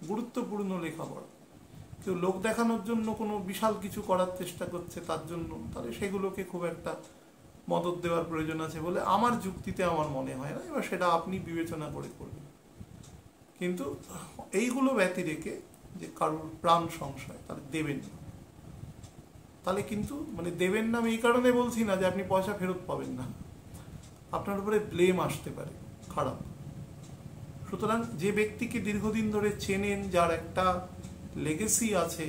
Speaker 1: গুরুত্বপূর্ণ লেখাপড়া, কেউ লোক দেখানোর জন্য কোনো বিশাল কিছু করার চেষ্টা করছে তার জন্য, তাহলে সেগুলোকে খুব একটা মদত দেওয়ার প্রয়োজন আছে বলে আমার যুক্তিতে আমার মনে হয় না। এবার সেটা আপনি বিবেচনা করে করবেন। কিন্তু এইগুলো ব্যতি রেখে যে কারোর প্রাণ সংশয়, তাহলে দেবেন না। তাহলে কিন্তু মানে দেবেন না আমি এই কারণে বলছি না যে আপনি পয়সা ফেরত পাবেন না, আপনার উপরে ব্লেম আসতে পারে খারাপ। সুতরাং যে ব্যক্তিকে দীর্ঘদিন ধরে চেনেন, যার একটা লেগেসি আছে,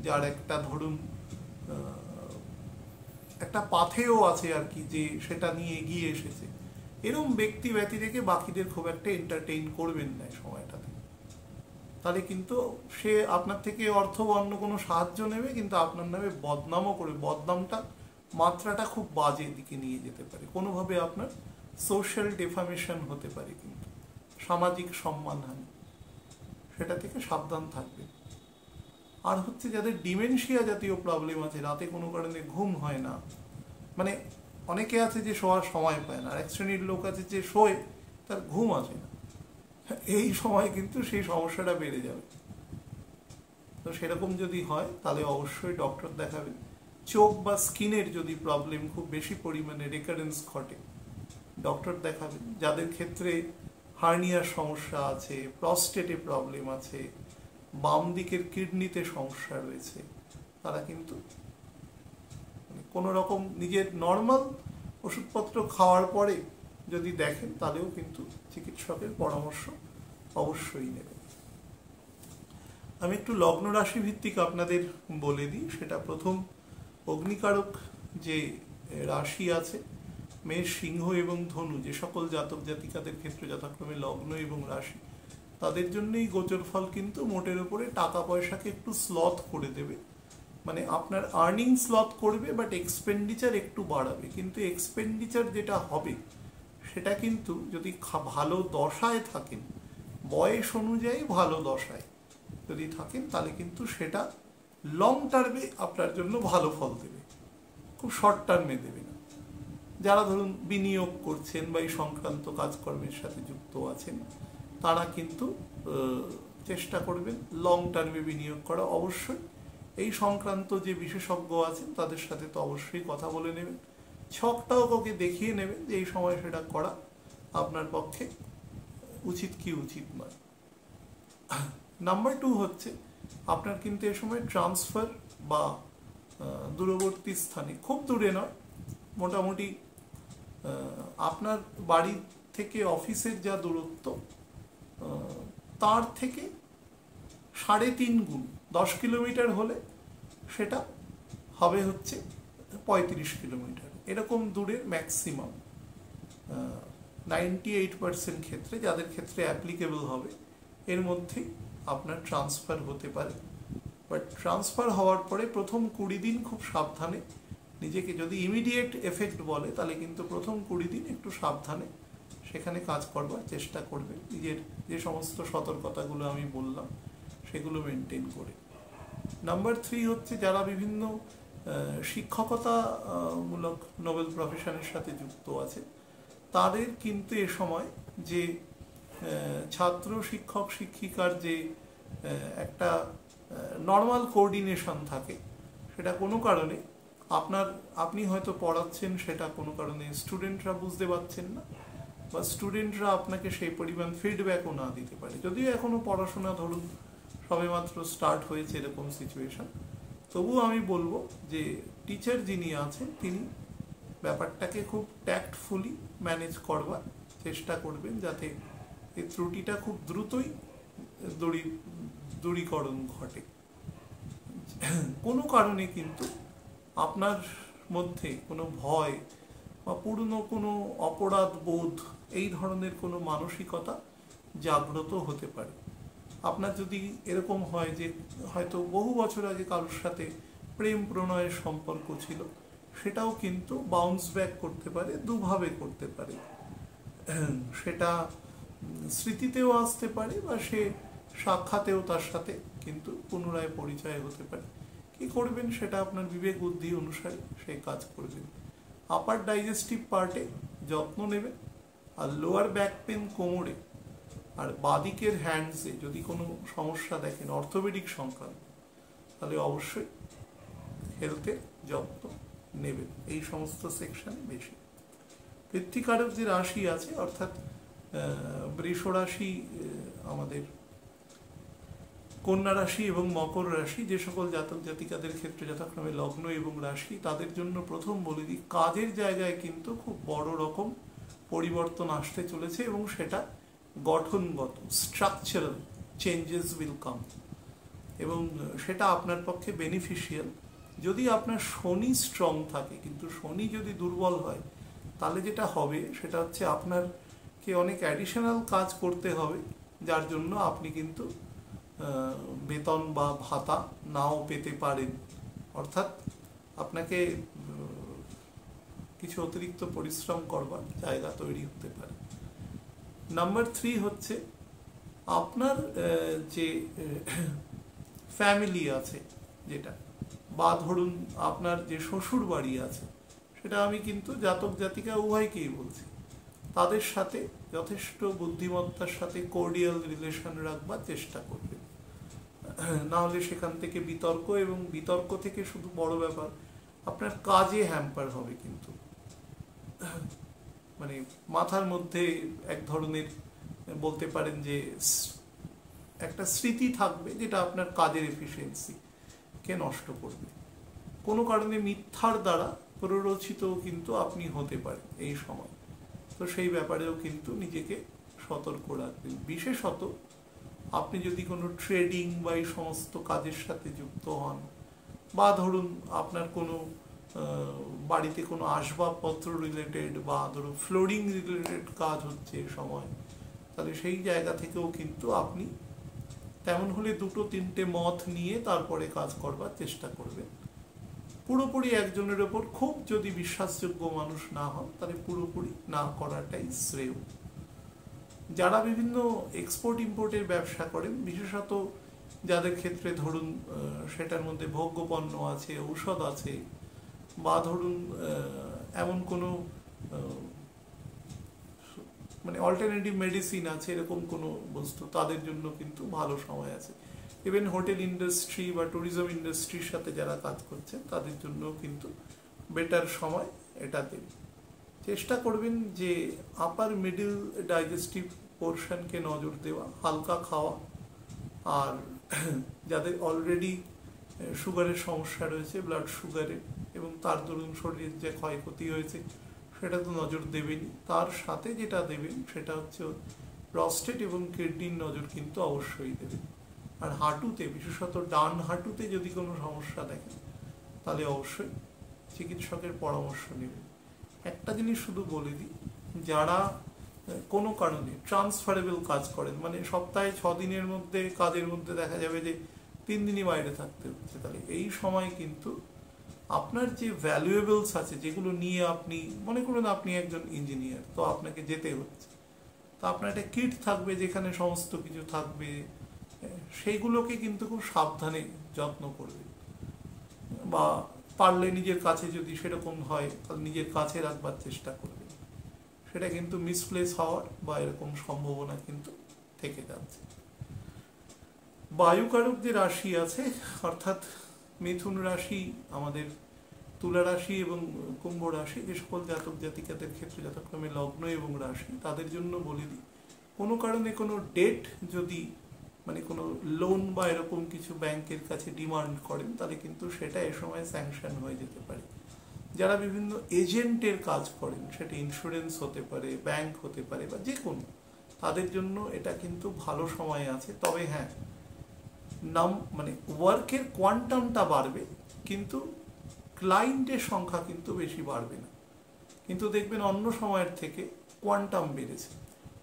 Speaker 1: যার একটা ধরুন একটা পাথেও আছে আর কি, যে সেটা নিয়ে এগিয়ে এসেছে, এরকম ব্যক্তি ব্যতি রেখে বাকিদের খুব একটা এন্টারটেইন করবেন না সময়টাতে। তাহলে কিন্তু সে আপনার থেকে অর্থ বা অন্য কোনো সাহায্য নেবে, কিন্তু আপনার নামে বদনামও করে, বদনামটা মাত্রাটা খুব বাজে দিকে নিয়ে যেতে পারে, কোনোভাবে আপনার সোশ্যাল ডেফামেশন হতে পারে, কিন্তু সামাজিক সম্মানহানি, সেটা থেকে সাবধান থাকবে। আর হচ্ছে যাদের ডিমেনশিয়া জাতীয় প্রবলেম আছে, রাতে কোনো কারণে ঘুম হয় না, মানে অনেকে আছে যে শোয়ার সময় পায় না, আর এক শ্রেণীর লোক আছে যে শোয় তার ঘুম আসে না, এই সময় কিন্তু সেই সমস্যাটা বেড়ে যাবে। তো সেরকম যদি হয় তাহলে অবশ্যই ডক্টর দেখাবেন। চোখ বা স্কিনের যদি প্রবলেম খুব বেশি পরিমাণে রেকারেন্স ঘটে, ডক্টর দেখাবেন। যাদের ক্ষেত্রে হার্নিয়ার সমস্যা আছে, প্রস্টেটে প্রবলেম আছে, বাম দিকের কিডনিতে সমস্যা রয়েছে, তারা কিন্তু কোনো রকম নিজের নর্মাল ওষুধপত্র খাওয়ার পরে যদি দেখেন, তাহলেও কিন্তু চিকিৎসকের পরামর্শ অবশ্যই নেবেন। আমি একটু লগ্ন রাশি ভিত্তিক আপনাদের বলে দিই। সেটা প্রথম অগ্নিকারক যে রাশি আছে, মেষ, সিংহ এবং ধনু, যে সকল জাতক জাতিকাদের ক্ষেত্রে যথাক্রমে লগ্ন এবং রাশি, তাদের জন্যই গোচর ফল কিন্তু মোটের উপরে টাকা পয়সাকে একটু স্লথ করে দেবে, মানে আপনার আর্নিং স্লথ করবে, বাট এক্সপেন্ডিচার একটু বাড়াবে। কিন্তু এক্সপেন্ডিচার যেটা হবে সেটা কিন্তু যদি ভালো দশায় থাকেন, বয়স অনুযায়ী ভালো দশায় যদি থাকেন, তাহলে কিন্তু সেটা লং টার্মে আপনার জন্য ভালো ফল দেবে, খুব শর্ট টার্মে দেবে না। যারা ধরুন বিনিয়োগ করছেন বা এই সংক্রান্ত কাজকর্মের সাথে যুক্ত আছেন, তারা কিন্তু চেষ্টা করবেন লং টার্মে বিনিয়োগ করা। অবশ্যই এই সংক্রান্ত যে বিশেষজ্ঞ আছেন তাদের সাথে তো অবশ্যই কথা বলে নেবেন, ছকটাও কাউকে দেখিয়ে নেবেন যে এই সময় সেটা করা আপনার পক্ষে উচিত কি উচিত নয়। নাম্বার 2 হচ্ছে আপনার কিন্তু এ সময় ট্রান্সফার বা দূরবর্তী স্থানে, খুব দূরে নয়, মোটামুটি আপনার বাড়ি থেকে অফিসের যা দূরত্ব তার থেকে 3.5 গুণ, 10 কিলোমিটার হলে সেটা হবে হচ্ছে 35 কিলোমিটার, এরকম দূরের ম্যাক্সিমাম 98% ক্ষেত্রে, যাদের ক্ষেত্রে অ্যাপ্লিকেবল হবে, এর মধ্যেই আপনার ট্রান্সফার হতে পারে। বাট ট্রান্সফার হওয়ার পরে প্রথম 20 দিন খুব সাবধানে নিজেকে, যদি ইমিডিয়েট এফেক্ট বলে তাহলে কিন্তু প্রথম 20 দিন একটু সাবধানে সেখানে কাজ করবার চেষ্টা করবে, নিজের যে সমস্ত সতর্কতাগুলো আমি বললাম সেগুলো মেনটেন করে। নাম্বার 3 হচ্ছে যারা বিভিন্ন শিক্ষকতামূলক নোবেল প্রফেশনের সাথে যুক্ত আছে, তাদের কিন্তু এ সময় যে ছাত্র শিক্ষক শিক্ষিকার যে একটা নর্মাল কোঅর্ডিনেশন থাকে, সেটা কোনো কারণে আপনি হয়তো পড়াচ্ছেন, সেটা কোনো কারণে স্টুডেন্টরা বুঝতে পারছেন না, বা স্টুডেন্টরা আপনাকে সেই পরিমাণ ফিডব্যাকও না দিতে পারে, যদিও এখনো পড়াশোনা ধরুন সবেমাত্র স্টার্ট হয়েছে এরকম সিচুয়েশন। তবুও আমি বলবো যে টিচার যিনি আছেন তিনি ব্যাপারটাকে খুব ট্যাক্টফুলি ম্যানেজ করবার চেষ্টা করবেন, যাতে এই ত্রুটিটা খুব দ্রুতই দূরীকরণ ঘটে। কোনো কারণে কিন্তু আপনার মধ্যে কোনো ভয় বা পুরনো কোনো অপরাধ বোধ, এই ধরনের কোনো মানসিকতা জাগ্রত হতে পারে। আপনার যদি এরকম হয় যে হয়তো বহু বছর আগে কারোর সাথে প্রেম প্রণয়ের সম্পর্ক ছিল, সেটাও কিন্তু বাউন্স ব্যাক করতে পারে, দুভাবে করতে পারে। সেটা স্মৃতিতেও আসতে পারে, বা সে সাক্ষাতেও তার সাথে কিন্তু পুনরায় পরিচয় হতে পারে। কি করবেন সেটা আপনার বিবেক বুদ্ধি অনুসারে সেই কাজ করবেন। আপার ডাইজেস্টিভ পার্টে যত্ন নেবেন, আর লোয়ার ব্যাক পেন কোমরে আর বাদিকের হ্যান্ডসে যদি কোনো সমস্যা দেখেন অর্থোপেডিক সংক্রান্ত, তাহলে অবশ্যই হেলথের যত্ন নেবেন এই সমস্ত সেকশনে বেশি। পৃথ্বীকারক যে রাশি আছে, অর্থাৎ বৃষ রাশি, আমাদের কন্যা রাশি এবং মকর রাশি, যে সকল জাতক জাতিকাদের ক্ষেত্রে যথাক্রমে লগ্ন এবং রাশি, তাদের জন্য প্রথম বলে দিই, কাজের জায়গায় কিন্তু খুব বড় রকম পরিবর্তন আসতে চলেছে, এবং সেটা গঠনগত স্ট্রাকচারাল চেঞ্জেস উইল কাম, এবং সেটা আপনার পক্ষে বেনিফিশিয়াল। যদি আপনার শনি স্ট্রং থাকে, কিন্তু শনি যদি দুর্বল হয় তাহলে যেটা হবে সেটা হচ্ছে আপনারকে অনেক অ্যাডিশনাল কাজ করতে হবে, যার জন্য আপনি কিন্তু বেতন বা ভাতা নাও পেতে পারেন। অর্থাৎ আপনাকে কিছু অতিরিক্ত পরিশ্রম করবার জায়গা তৈরি হতে পারে। নাম্বার 3 হচ্ছে আপনার যে ফ্যামিলি আছে যেটা, বা ধরুন আপনার যে শ্বশুর বাড়ি আছে, সেটা আমি কিন্তু জাতক জাতিকা উভয়কেই বলছি, তাদের সাথে যথেষ্ট বুদ্ধিমত্তার সাথে কোর্ডিয়াল রিলেশন রাখবার চেষ্টা করবেন। না হলে সেখান থেকে বিতর্ক, এবং বিতর্ক থেকে শুধু বড় ব্যাপার আপনার কাজে হ্যাম্পার হবে। কিন্তু মানে মাথার মধ্যে এক ধরনের বলতে পারেন যে একটা স্মৃতি থাকবে যেটা আপনার কাজের এফিসিয়েন্সি কে নষ্ট করবে। কোনো কারণে মিথ্যার দ্বারা প্ররোচিত কিন্তু আপনি হতে পারেন এই সময়। তো সেই ব্যাপারেও কিন্তু নিজেকে সতর্ক রাখবেন। বিশেষত আপনি যদি কোনো ট্রেডিং বা এই সমস্ত কাজের সাথে যুক্ত হন, বা ধরুন আপনার কোনো বাড়িতে কোনো আসবাবপত্র রিলেটেড বা ধরুন ফ্লোরিং রিলেটেড কাজ হচ্ছে এই সময়, তাহলে সেই জায়গা থেকেও কিন্তু আপনি তেমন হলে 2-3টে মত নিয়ে তারপরে কাজ করবার চেষ্টা করবেন। পুরোপুরি একজনের ওপর খুব যদি বিশ্বাসযোগ্য মানুষ না হন তাহলে পুরোপুরি না করাটাই শ্রেয়। যারা বিভিন্ন এক্সপোর্ট ইম্পোর্টের ব্যবসা করেন, বিশেষত যাদের ক্ষেত্রে ধরুন সেটার মধ্যে ভোগ্যপণ্য আছে, ঔষধ আছে, বা ধরুন এমন কোনো মানে অল্টারনেটিভ মেডিসিন আছে, এরকম কোনো বস্তু, তাদের জন্য কিন্তু ভালো সময় আছে। ইভেন হোটেল ইন্ডাস্ট্রি বা ট্যুরিজম ইন্ডাস্ট্রির সাথে যারা কাজ করছেন তাদের জন্য কিন্তু বেটার সময় এটা দেবে। চেষ্টা করবেন যে আপার মিডল ডাইজেস্টিভ পোর্শনকে নজর দেওয়া, হালকা খাওয়া, আর যাদের অলরেডি সুগারের সমস্যা রয়েছে, ব্লাড সুগারের, এবং তার দরুন শরীরের যে ক্ষয়ক্ষতি হয়েছে সেটা তো নজর দেবেনই, তার সাথে যেটা দেবেন সেটা হচ্ছে প্রস্টেট এবং কিডনির নজর কিন্তু অবশ্যই দেবেন। আর হাঁটুতে, বিশেষত ডান হাঁটুতে যদি কোনো সমস্যা দেখেন তাহলে অবশ্যই চিকিৎসকের পরামর্শ নেবেন। একটা জিনিস শুধু বলে দিই, যারা কোনো কারণে ট্রান্সফারেবল কাজ করেন, মানে সপ্তাহে 6 দিনের মধ্যে কাজের মধ্যে দেখা যাবে যে 3 দিনই বাইরে থাকতে হচ্ছে, তাহলে এই সময় কিন্তু আপনার যে ভ্যালুয়েবলস আছে, যেগুলো নিয়ে আপনি মনে করুন আপনি একজন ইঞ্জিনিয়ার, তো আপনাকে যেতে হচ্ছে, তো আপনার একটা কিট থাকবে যেখানে সমস্ত কিছু থাকবে, সেইগুলোকে কিন্তু খুব সাবধানে যত্ন করবে, বা পারলে নিজের কাছে যদি সেরকম হয় তাহলে নিজের কাছে রাখবার চেষ্টা করবে। সেটা কিন্তু মিসপ্লেস হওয়ার বা এরকম সম্ভাবনা কিন্তু থেকে যাচ্ছে। বায়ুকারক যে রাশি আছে, অর্থাৎ মিথুন রাশি, আমাদের তুলা রাশি এবং কুম্ভ রাশি, যে সকল জাতক জাতিকাদের ক্ষেত্রে যথাক্রমে লগ্ন এবং রাশি, তাদের জন্য বলে দিই, কোনো কারণে কোনো ডেট যদি মানে কোনো লোন বা এরকম কিছু ব্যাংকের কাছে ডিমান্ড করেন, তাহলে কিন্তু সেটা এ সময় স্যাংশন হয়ে যেতে পারে। যারা বিভিন্ন এজেন্টের কাজ করেন, সেটা ইন্স্যুরেন্স হতে পারে, ব্যাংক হতে পারে, বা যে কোনো, তাদের জন্য এটা কিন্তু ভালো সময় আছে। তবে হ্যাঁ, মানে ওয়ার্কের কোয়ান্টামটা বাড়বে, কিন্তু ক্লায়েন্টের সংখ্যা কিন্তু বেশি বাড়বে না। কিন্তু দেখবেন অন্য সময়ের থেকে কোয়ান্টাম বেড়েছে,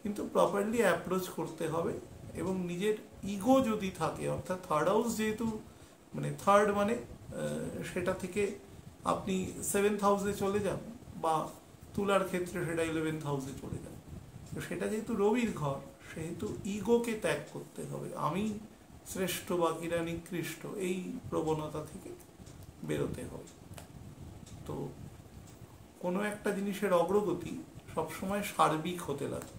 Speaker 1: কিন্তু প্রপারলি অ্যাপ্রোচ করতে হবে। এবং নিজের ইগো যদি থাকে, অর্থাৎ থার্ড হাউস যেহেতু মানে থার্ড, মানে সেটা থেকে আপনি 7th হাউসে চলে যান, বা তুলার ক্ষেত্রে সেটা 11th হাউসে চলে যান, তো সেটা যেহেতু রবির ঘর, সেহেতু ইগোকে ত্যাগ করতে হবে। আমি শ্রেষ্ঠ বা কিরা নিকৃষ্ট, এই প্রবণতা থেকে বেরোতে হবে। তো কোনো একটা জিনিসের অগ্রগতি সবসময় সার্বিক হতে লাগে,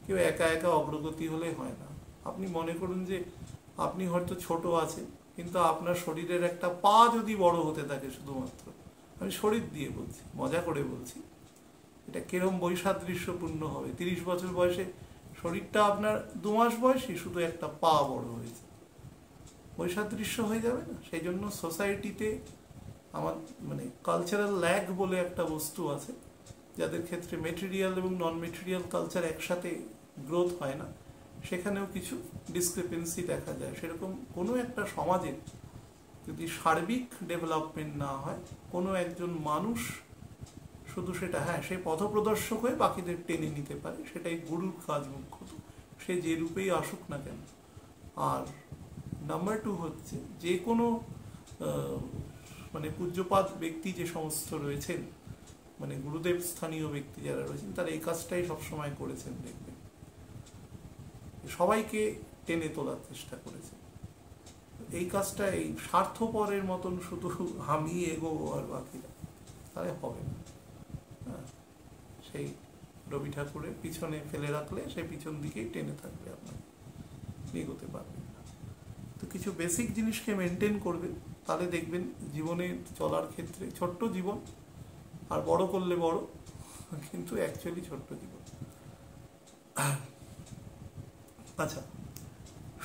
Speaker 1: কেউ একা একা অগ্রগতি হলে হয় না। আপনি মনে করুন যে আপনি হয়তো ছোট আছেন, কিন্তু আপনার শরীরের একটা পা যদি বড় হতে থাকে, শুধুমাত্র আমি শরীর দিয়ে বলছি, মজা করে বলছি, এটা কিরম বৈসাদৃশ্যপূর্ণ হবে। 30 বছর বয়সে শরীরটা আপনার 2 মাস বয়সে শুধু একটা পা বড় হয়েছে, বৈসাদৃশ্য হয়ে যাবে না? সেই জন্য সোসাইটিতে আমার মানে কালচারাল ল্যাগ বলে একটা বস্তু আছে, যাদের ক্ষেত্রে মেটেরিয়াল এবং নন মেটেরিয়াল কালচার একসাথে গ্রোথ হয় না, সেখানেও কিছু ডিসক্রিপেন্সি দেখা যায়। সেরকম কোনো একটা সমাজে যদি সার্বিক ডেভেলপমেন্ট না হয়, কোনো একজন মানুষ শুধু সেটা সে পথপ্রদর্শক হয়ে বাকিদের টেনে নিতে পারে, সেটাই গুরুর কাজ মুখ্যত, সে যে রূপেই আসুক না কেন। আর নাম্বার 2 হচ্ছে যে কোনো মানে পূজ্যপাত ব্যক্তি যে সমস্ত রয়েছেন, মানে গুরুদেব স্থানীয় ব্যক্তি যারা রয়েছেন, তারা এই কাজটাই সবসময় করেছেন। দেখবেন সবাইকে টেনে তোলার চেষ্টা করেছেন। এই কাজটা এই স্বার্থপরের মতন শুধু আমি এগোবো আর বাকিরা, তাহলে হবে না। সেই রবি ঠাকুরের পিছনে ফেলে রাখলে সে পিছন দিকেই টেনে থাকবে, আপনাকে এগোতে পারবেন না। তো কিছু বেসিক জিনিসকে মেনটেন করবেন, তাহলে দেখবেন জীবনে চলার ক্ষেত্রে ছোট্ট জীবন, আর বড় করলে বড়, কিন্তু অ্যাকচুয়ালি ছোট্ট জীবন। আচ্ছা,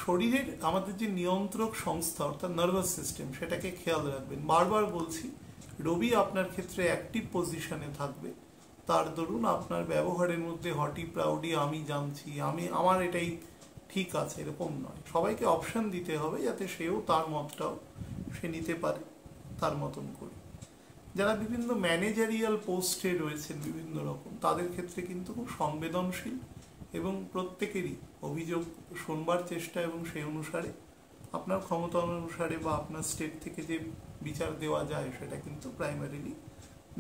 Speaker 1: শরীরের আমাদের যে নিয়ন্ত্রক সংস্থা অর্থাৎ নার্ভাস সিস্টেম, সেটাকে খেয়াল রাখবেন। বারবার বলছি, রবি আপনার ক্ষেত্রে অ্যাক্টিভ পজিশনে থাকবে, তার দরুন আপনার ব্যবহারের মধ্যে হটি প্রাউডি, আমি জানছি, আমার এটাই ঠিক আছে, এরকম নয়। সবাইকে অপশন দিতে হবে যাতে সেও তার মতটাও সে নিতে পারে তার মতন করে। যারা বিভিন্ন ম্যানেজারিয়াল পোস্টে রয়েছেন বিভিন্ন রকম, তাদের ক্ষেত্রে কিন্তু খুব সংবেদনশীল এবং প্রত্যেকেরই অভিযোগ শোনবার চেষ্টা, এবং সেই অনুসারে আপনার ক্ষমতা অনুসারে বা আপনার স্টেট থেকে যে বিচার দেওয়া যায় সেটা কিন্তু প্রাইমারিলি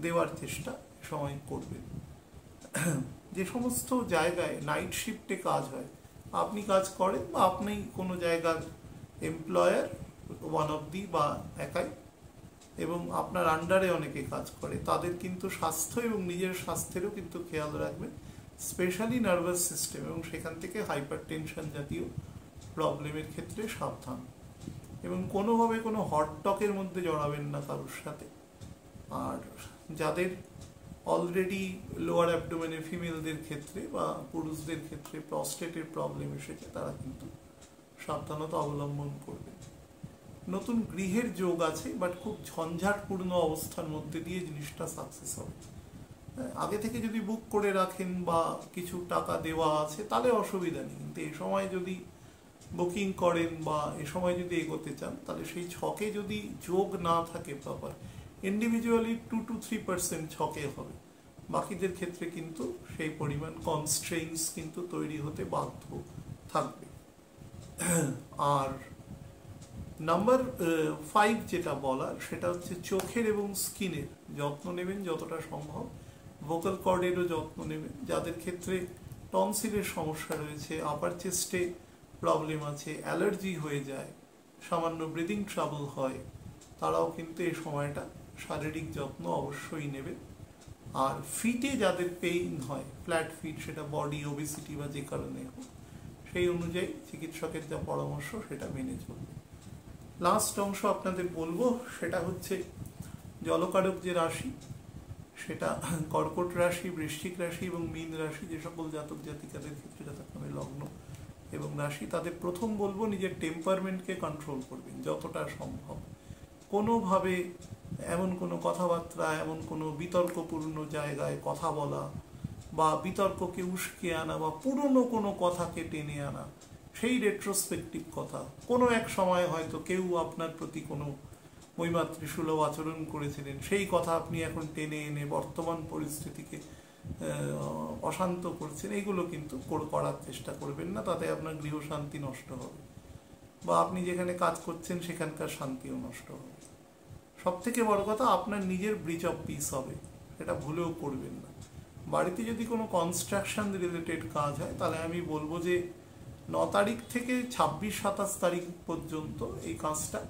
Speaker 1: দেওয়ার চেষ্টা সময় করবেন। যে সমস্ত জায়গায় নাইট শিফটে কাজ হয়, আপনি কাজ করেন বা আপনি কোনো জায়গার এমপ্লয়ার ওয়ান অফ দি বা একাই, এবং আপনার আন্ডারে অনেকে কাজ করে, তাদের কিন্তু স্বাস্থ্য এবং নিজের স্বাস্থ্যেরও কিন্তু খেয়াল রাখবেন, স্পেশালি নার্ভাস সিস্টেম, এবং সেখান থেকে হাইপার টেনশন জাতীয় প্রবলেমের ক্ষেত্রে সাবধান। এবং কোনোভাবে কোনো হটটকের মধ্যে জড়াবেন না কারোর সাথে। আর যাদের অলরেডি লোয়ার অ্যাবডোমেনে ফিমেলদের ক্ষেত্রে বা পুরুষদের ক্ষেত্রে প্রস্টেটের প্রবলেম এসেছে, তারা কিন্তু সাবধানতা অবলম্বন করবে। নতুন গৃহের যোগ আছে, বাট খুব ঝঞ্ঝাটপূর্ণ অবস্থার মধ্যে দিয়ে জিনিসটা সাকসেস হবে। আগে থেকে যদি বুক করে রাখেন বা কিছু টাকা দেওয়া আছে তাহলে অসুবিধা নেই, কিন্তু এই সময় যদি বুকিং করেন বা এ সময় যদি এগোতে চান, তাহলে সেই ছকে যদি যোগ না থাকে প্রপার, ইন্ডিভিজুয়ালি 2 to 3% ছকে হবে, বাকিদের ক্ষেত্রে কিন্তু সেই পরিমাণ কনস্ট্রেইনস কিন্তু তৈরি হতে বাধ্য থাকবে। আর নাম্বার 5 যেটা বলার, সেটা হচ্ছে চোখের এবং স্কিনের যত্ন নেবেন যতটা সম্ভব, ভোকাল কর্ডেরও যত্ন নেবেন। যাদের ক্ষেত্রে টনসিলের সমস্যা রয়েছে, আপার চেস্টে প্রবলেম আছে, অ্যালার্জি হয়ে যায়, সামান্য ব্রিদিং ট্রাবল হয়, তারাও কিন্তু এই সময়টা শারীরিক যত্ন অবশ্যই নেবেন। আর ফিটে যাদের পেইন হয়, ফ্ল্যাট ফিট, সেটা বডি ওবেসিটি বা যে কারণে হোক, সেই অনুযায়ী চিকিৎসকের যা পরামর্শ সেটা মেনে চলবে। লাস্ট অংশ আপনাদের বলবো, সেটা হচ্ছে জলকারক যে রাশি, সেটা কর্কট রাশি, বৃশ্চিক রাশি এবং মীন রাশি। যে সকল জাতক জাতিকাদের ক্ষেত্রে যথাক্রমে লগ্ন এবং রাশি, তাদের প্রথম বলবো নিজের টেম্পারমেন্টকে কন্ট্রোল করবেন যতটা সম্ভব। কোনোভাবে এমন কোনো কথাবার্তা, এমন কোনো বিতর্কপূর্ণ জায়গায় কথা বলা বা বিতর্ককে উস্কে আনা বা পুরনো কোনো কথাকে টেনে আনা, সেই রেট্রোস্পেক্টিভ কথা, কোনো এক সময় হয়তো কেউ আপনার প্রতি কোনো মৈমাতৃসুলভ আচরণ করেছিলেন, সেই কথা আপনি এখন টেনে এনে বর্তমান পরিস্থিতিকে অশান্ত করছেন, এগুলো কিন্তু করার চেষ্টা করবেন না, তাতে আপনার গৃহশান্তি নষ্ট হবে বা আপনি যেখানে কাজ করছেন সেখানকার শান্তিও নষ্ট হবে। সব থেকে বড় কথা, আপনার নিজের ব্রিচ অফ পিস হবে, সেটা ভুলেও করবেন না। বাড়িতে যদি কোনো কনস্ট্রাকশন রিলেটেড কাজ হয়, তাহলে আমি বলবো যে 9 তারিখ থেকে 26-27 তারিখ পর্যন্ত এই কাজটা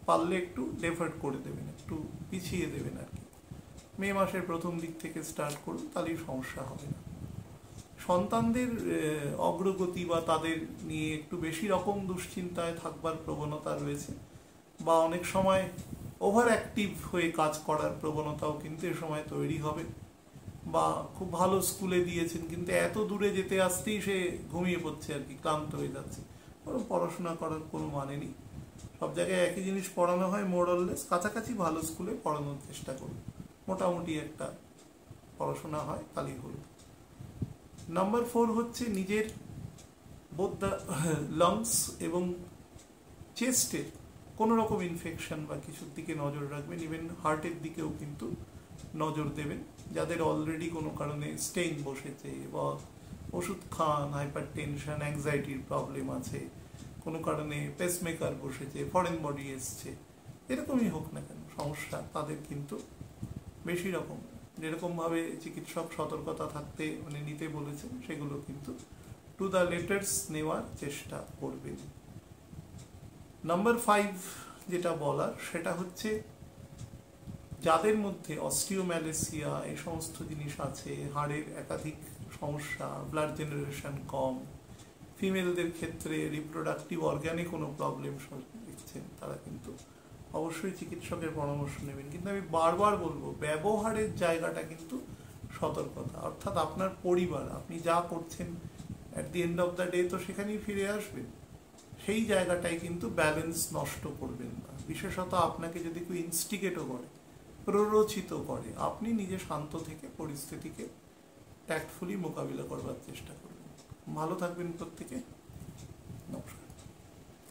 Speaker 1: পারলে একটু ডেফার্ট করে দেবেন, একটু পিছিয়ে দেবেন আর কি। মে মাসের প্রথম দিক থেকে স্টার্ট করুন, তাহলেই সমস্যা হবে না। সন্তানদের অগ্রগতি বা তাদের নিয়ে একটু বেশি রকম দুশ্চিন্তায় থাকবার প্রবণতা রয়েছে, বা অনেক সময় ওভার অ্যাক্টিভ হয়ে কাজ করার প্রবণতাও কিন্তু এ সময় তৈরি হবে। বা খুব ভালো স্কুলে দিয়েছেন, কিন্তু এত দূরে যেতে আসতেই সে ঘুমিয়ে পড়ছে আর কি, ক্লান্ত হয়ে যাচ্ছে, পড়াশোনা করার কোনো মানে নেই। সব জায়গায় একই জিনিস পড়ানো হয় মোরলেস, কাছাকাছি ভালো স্কুলে পড়ানোর চেষ্টা করুন, মোটামুটি একটা পড়াশোনা হয়, তাহলেই হলো। নাম্বার 4 হচ্ছে নিজের বোধ দ্য লাংস এবং চেস্টের কোনো রকম ইনফেকশন বা কিছুর দিকে নজর রাখবেন। ইভেন হার্টের দিকেও কিন্তু নজর দেবেন। যাদের অলরেডি কোনো কারণে স্টেইন বসেছে বা ওষুধ খান, হাইপার টেনশন, অ্যাংজাইটির প্রবলেম আছে, কোনো কারণে পেসমেকার বসেছে, ফরেন বডি এসছে, এরকমই হোক না কেন সমস্যা, তাদের কিন্তু বেশি রকম যেরকমভাবে চিকিৎসক সতর্কতা থাকতে নিতে বলেছেন সেগুলো কিন্তু টু দ্য লেটার্স নেওয়ার চেষ্টা করবেন। নাম্বার 5 যেটা বলার সেটা হচ্ছে যাদের মধ্যে অস্টিওম্যালেসিয়া এই সমস্ত জিনিস আছে, হাড়ের একাধিক সমস্যা, ব্লাড জেনারেশন কম, ফিমেলদের ক্ষেত্রে রিপ্রোডাক্টিভ অর্গানে কোনো প্রবলেম দেখছেন, তারা কিন্তু অবশ্যই চিকিৎসকের পরামর্শ নেবেন। কিন্তু আমি বারবার বলবো ব্যবহারের জায়গাটা কিন্তু সতর্কতা, অর্থাৎ আপনার পরিবার, আপনি যা করছেন at the end of the day তো সেখানেই ফিরে আসবেন, সেই জায়গাটাই কিন্তু ব্যালেন্স নষ্ট করবেন না। বিশেষত আপনাকে যদি কেউ ইনস্টিগেটও করে, প্ররোচিত করে, আপনি নিজে শান্ত থেকে পরিস্থিতিকে ট্যাক্টফুলি মোকাবিলা করবার চেষ্টা করবেন। ভালো থাকবেন প্রত্যেকে।